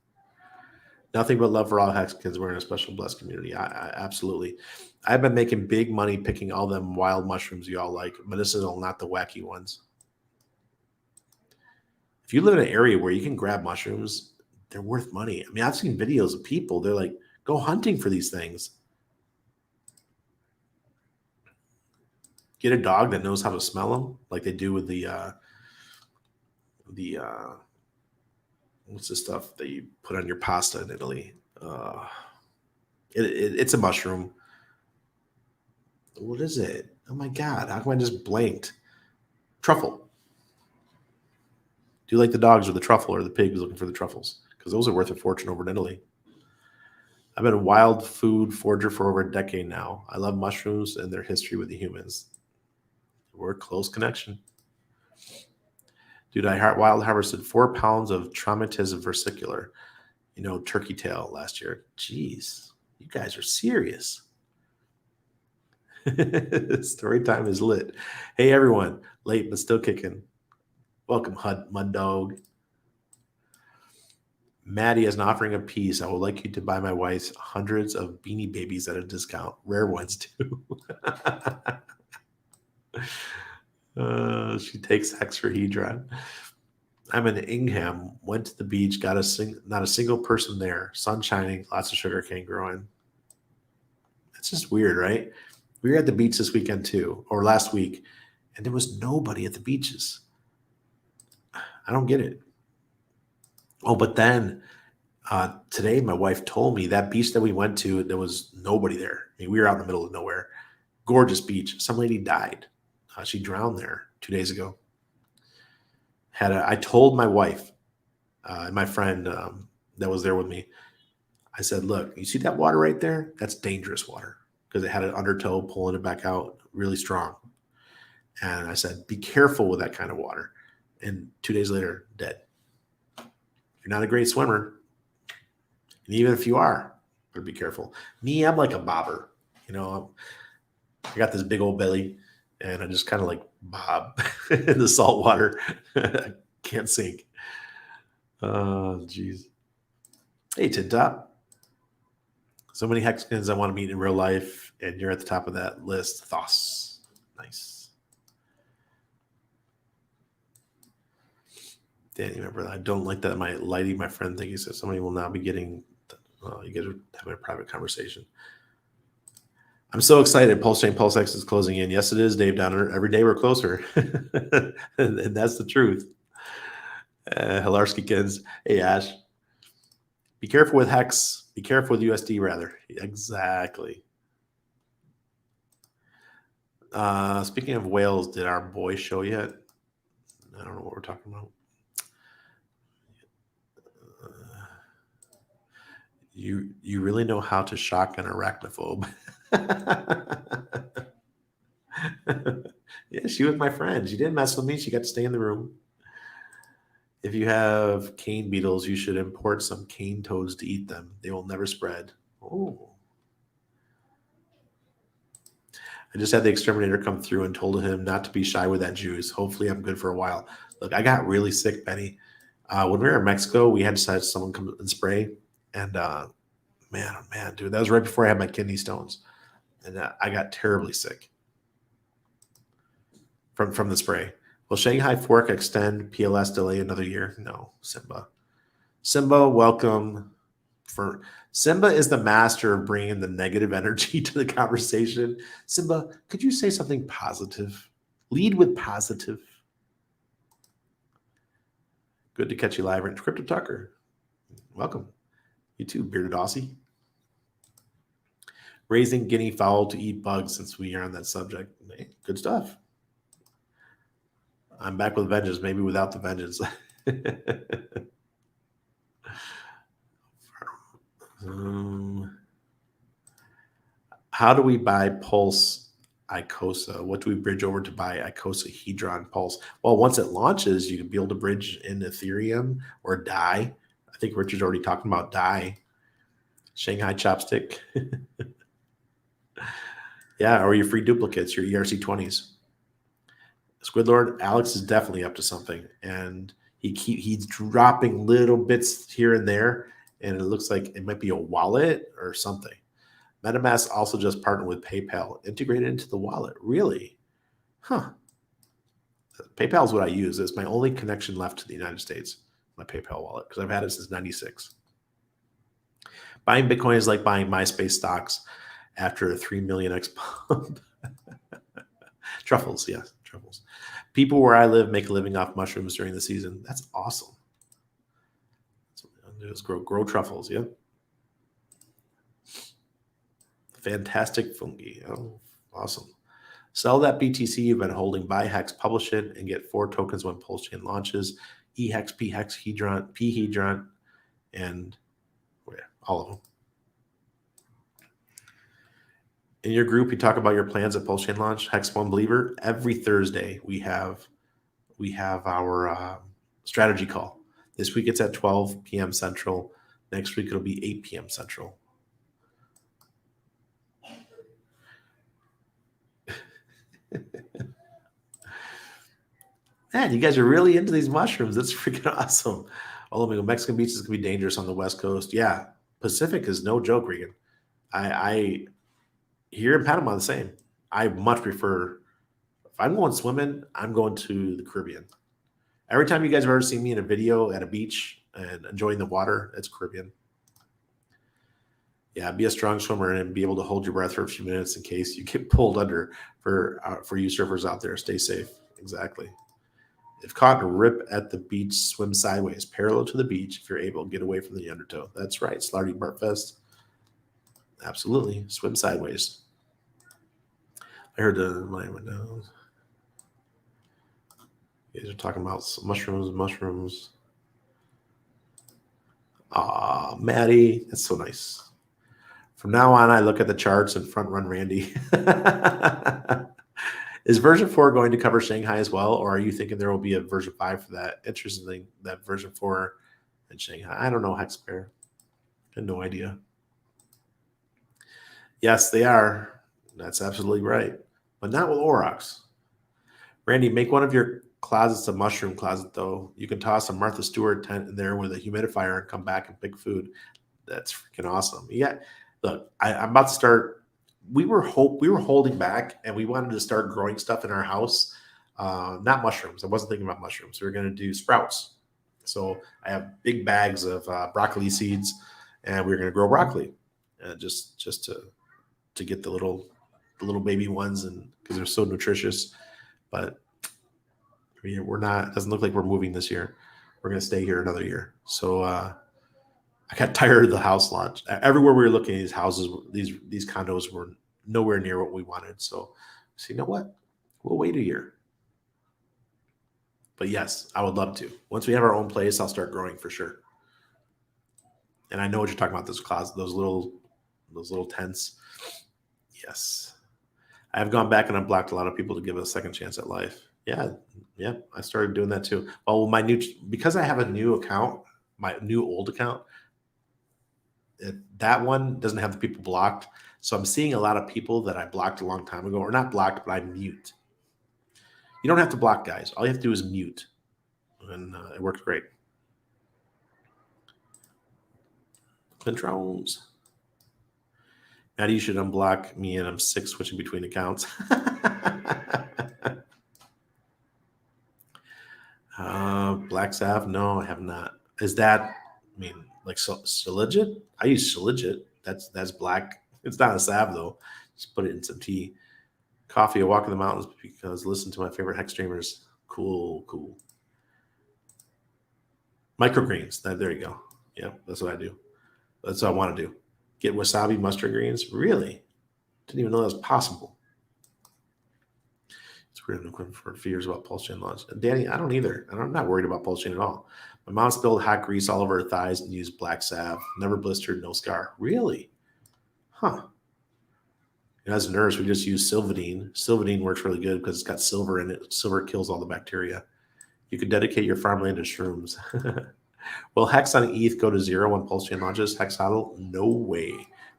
Nothing but love for all Hexicans. We're in a special blessed community. I absolutely. I've been making big money picking all them wild mushrooms you all like, medicinal, not the wacky ones. If you live in an area where you can grab mushrooms, they're worth money. I mean, I've seen videos of people, they're like, go hunting for these things. Get a dog that knows how to smell them, like they do with the what's the stuff that you put on your pasta in Italy? It's a mushroom. What is it? Oh my God, how come I just blanked? Truffle. Do you like the dogs or the truffle, or the pigs looking for the truffles? Because those are worth a fortune over in Italy. I've been a wild food forger for over a decade now. I love mushrooms and their history with the humans. We're a close connection. Dude, I wild harvested 4 pounds of traumatism versicolor, turkey tail last year. Jeez, you guys are serious. Story time is lit. Hey, everyone. Late, but still kicking. Welcome, Mud Dog. Maddie has an offering of peace. I would like you to buy my wife hundreds of Beanie Babies at a discount. Rare ones, too. She takes hexahedron. I'm in Ingham. Went to the beach. Not a single person there. Sun shining. Lots of sugarcane growing. It's just weird, right? We were at the beach this weekend too, or last week, and there was nobody at the beaches. I don't get it. Oh, but then today my wife told me that beach that we went to, there was nobody there. I mean, we were out in the middle of nowhere. Gorgeous beach. Some lady died. She drowned there 2 days ago. I told my wife and my friend that was there with me, I said, look, you see that water right there? That's dangerous water because it had an undertow pulling it back out really strong. And I said, be careful with that kind of water. And 2 days later, dead. You're not a great swimmer. And even if you are, better be careful. Me, I'm like a bobber. You know, I got this big old belly and I just kind of like bob in the salt water. I can't sink. Oh, jeez. Hey, Tin Top. So many Hexicans I want to meet in real life, and you're at the top of that list. Thos. Nice. Danny, remember, I don't like that my lighting, my friend thinking so somebody will now be getting, you guys are having a private conversation. I'm so excited. Pulsechain PulseX is closing in. Yes, it is, Dave Downer. Every day we're closer. and that's the truth. Hilarskikins. Hey, Ash. Be careful with Hex. Be careful with USD, rather. Exactly. Speaking of whales, did our boy show yet? I don't know what we're talking about. You really know how to shock an arachnophobe. Yeah, she was my friend. She didn't mess with me. She got to stay in the room. If you have cane beetles, you should import some cane toads to eat them. They will never spread. Oh. I just had the exterminator come through and told him not to be shy with that juice. Hopefully I'm good for a while. Look, I got really sick, Benny. When we were in Mexico, we had to have someone come and spray. And man, oh man, dude, that was right before I had my kidney stones. And I got terribly sick from the spray. Will Shanghai Fork extend PLS delay another year? No, Simba. Simba, welcome. Simba is the master of bringing the negative energy to the conversation. Simba, could you say something positive? Lead with positive. Good to catch you live. Crypto Tucker, welcome. You too, Bearded Aussie. Raising guinea fowl to eat bugs, since we are on that subject. Hey, good stuff. I'm back with vengeance, maybe without the vengeance. How do we buy Pulse Icosa? What do we bridge over to buy Icosa Hedron Pulse? Well, once it launches, you can be able to bridge in Ethereum or DAI. I think Richard's already talking about DAI. Shanghai Chopstick. Yeah, or your free duplicates, your ERC20s. Squidlord, Alex is definitely up to something, and he's dropping little bits here and there, and it looks like it might be a wallet or something. MetaMask also just partnered with PayPal, integrated into the wallet. Really? Huh. PayPal is what I use. It's my only connection left to the United States, my PayPal wallet, because I've had it since '96. Buying Bitcoin is like buying MySpace stocks after a 3 million X pump. Truffles, yes, truffles. People where I live make a living off mushrooms during the season. That's awesome. That's what I'm do is grow truffles, yeah. Fantastic fungi. Oh, awesome. Sell that BTC you've been holding, buy Hex, publish it, and get 4 tokens when Pulsechain launches. eHex, PHex, Hedron, PHedron, and all of them. In your group, you talk about your plans at Pulsechain launch. Hex One Believer. Every Thursday we have our strategy call. This week it's at 12 p.m. Central. Next week it'll be 8 p.m. Central. Man, you guys are really into these mushrooms. That's freaking awesome. Oh, Mexican beaches can be dangerous on the West Coast. Yeah, Pacific is no joke, Regan. I here in Panama the same. I much prefer if I'm going swimming, I'm going to the Caribbean. Every time you guys have ever seen me in a video at a beach and enjoying the water, it's Caribbean. Yeah, be a strong swimmer and be able to hold your breath for a few minutes in case you get pulled under. For you surfers out there, stay safe. Exactly. If caught, rip at the beach, swim sideways, parallel to the beach. If you're able, get away from the undertow. That's right, Slarty Bartfest. Absolutely, swim sideways. I heard the line went down. You guys are talking about mushrooms. Maddie, that's so nice. From now on, I look at the charts and front run Randy. Is version 4 going to cover Shanghai as well, or are you thinking there will be a version 5 for that? Interesting that version 4 in Shanghai. I don't know, Hexbear. I have no idea. Yes, they are. That's absolutely right. But not with Aurochs. Randy, make one of your closets a mushroom closet, though. You can toss a Martha Stewart tent in there with a humidifier and come back and pick food. That's freaking awesome. Yeah. Look, I'm about to start. We were holding back, and we wanted to start growing stuff in our house. Not mushrooms. I wasn't thinking about mushrooms. We were going to do sprouts. So I have big bags of broccoli seeds, and we are going to grow broccoli, just to get the little baby ones, and because they're so nutritious. But we're not. It doesn't look like we're moving this year. We're going to stay here another year. So I got tired of the house launch. Everywhere we were looking at these houses, these condos were nowhere near what we wanted. So you know what? We'll wait a year. But yes, I would love to. Once we have our own place, I'll start growing for sure. And I know what you're talking about, those closets, those little tents. Yes. I have gone back and unblocked a lot of people to give a second chance at life. Yeah. I started doing that too. Well, because I have a new account, my new old account, that one doesn't have the people blocked. So I'm seeing a lot of people that I blocked a long time ago, or not blocked, but I mute. You don't have to block, guys. All you have to do is mute. And it works great. Controls. Now you should unblock me, and I'm sick switching between accounts. Black Salve? No, I have not. Is that, I mean, like Shilajit? I use Shilajit. That's black. It's not a salve though. Just put it in some tea. Coffee, a walk in the mountains because listen to my favorite hex streamers. Cool. Microgreens. There you go. Yeah, that's what I do. That's what I want to do. Get wasabi mustard greens. Really? Didn't even know that was possible. It's weird equipment for fears about Pulsechain launch. Danny, I don't either. I'm not worried about Pulsechain at all. My mom spilled hot grease all over her thighs and used black salve. Never blistered, no scar. Really? Huh. As a nurse, we just use Silvadine. Silvadine works really good because it's got silver in it. Silver kills all the bacteria. You could dedicate your farmland to shrooms. Will Hex on ETH go to 0 when Pulsechain launches? Hex HODL? No way.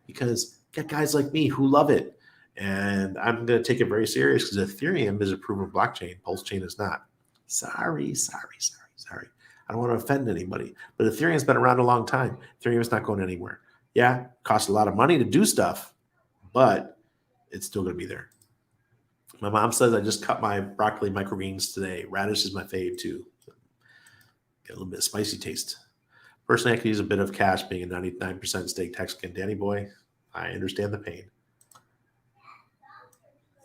Because you got guys like me who love it. And I'm going to take it very serious because Ethereum is a proven blockchain. Pulsechain is not. Sorry. I don't want to offend anybody. But Ethereum's been around a long time. Ethereum is not going anywhere. Yeah, it costs a lot of money to do stuff, but it's still going to be there. My mom says I just cut my broccoli microgreens today. Radish is my fave too. Get a little bit of spicy taste. Personally, I could use a bit of cash being a 99% stake Texican. Danny boy, I understand the pain.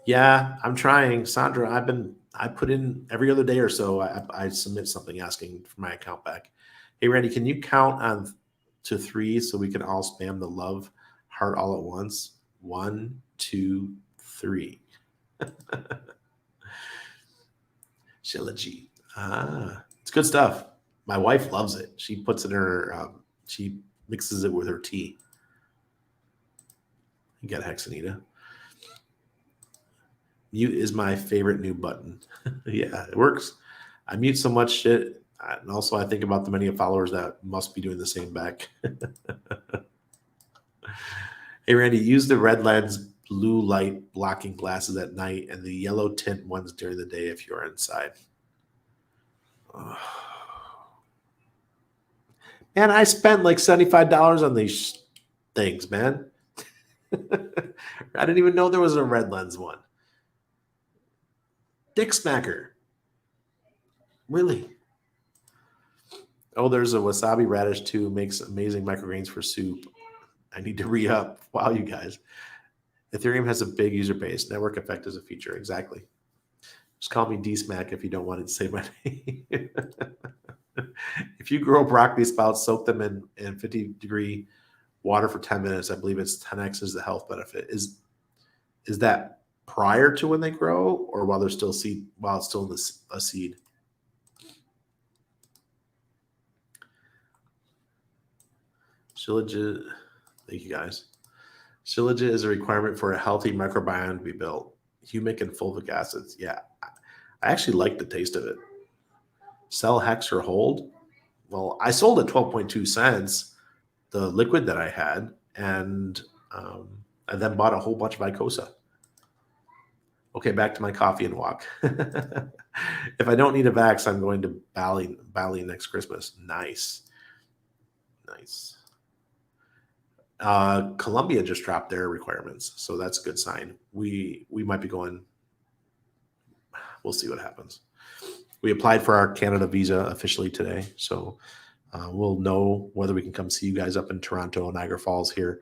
Yeah, I'm trying. Sandra, I put in every other day or so, I submit something asking for my account back. Hey, Randy, can you count on to 3 so we can all spam the love heart all at once? 1, 2, 3. Shilajit. It's good stuff. My wife loves it. She puts it in her, she mixes it with her tea. You got Hexanita. Mute is my favorite new button. Yeah, it works. I mute so much shit. And also I think about the many followers that must be doing the same back. Hey, Randy, use the red lens blue light blocking glasses at night and the yellow tint ones during the day if you're inside. Man, I spent like $75 on these things, man. I didn't even know there was a red lens one. Dick smacker. Really? Oh, there's a wasabi radish too. Makes amazing microgreens for soup. I need to re-up. Wow, you guys. Ethereum has a big user base. Network effect is a feature. Exactly. Just call me D-Smack if you don't want to say my name. If you grow broccoli sprouts, soak them in 50-degree water for 10 minutes. I believe it's 10x is the health benefit. Is that prior to when they grow, or while they're still seed? While it's still a seed? Shilajit. Thank you guys. Shilajit is a requirement for a healthy microbiome to be built. Humic and fulvic acids. Yeah, I actually like the taste of it. Sell, hex, or hold. Well, I sold at 12.2 cents the liquid that I had, and I then bought a whole bunch of Icosa. Okay, back to my coffee and walk. If I don't need a vax, I'm going to Bali next Christmas. Nice. Nice. Colombia just dropped their requirements, so that's a good sign. We might be going. We'll see what happens. We applied for our Canada visa officially today, so we'll know whether we can come see you guys up in Toronto, Niagara Falls here.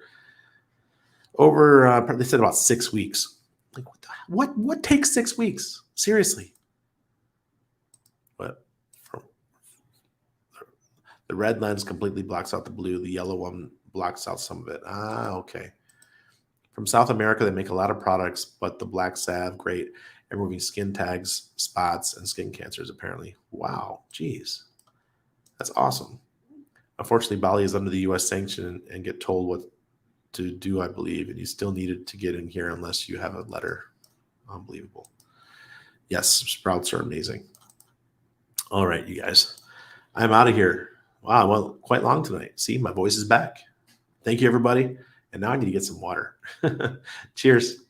Over, they said about 6 weeks. Like what takes 6 weeks? Seriously. But the red lens completely blocks out the blue. The yellow one blocks out some of it. Okay. From South America, they make a lot of products, but the black salve, great at removing skin tags, spots, and skin cancers, apparently. Wow. Geez. That's awesome. Unfortunately, Bali is under the U.S. sanction and get told what to do, I believe, and you still needed to get in here unless you have a letter. Unbelievable. Yes, sprouts are amazing. All right, you guys. I'm out of here. Wow, well, quite long tonight. See, my voice is back. Thank you, everybody. And now I need to get some water. Cheers.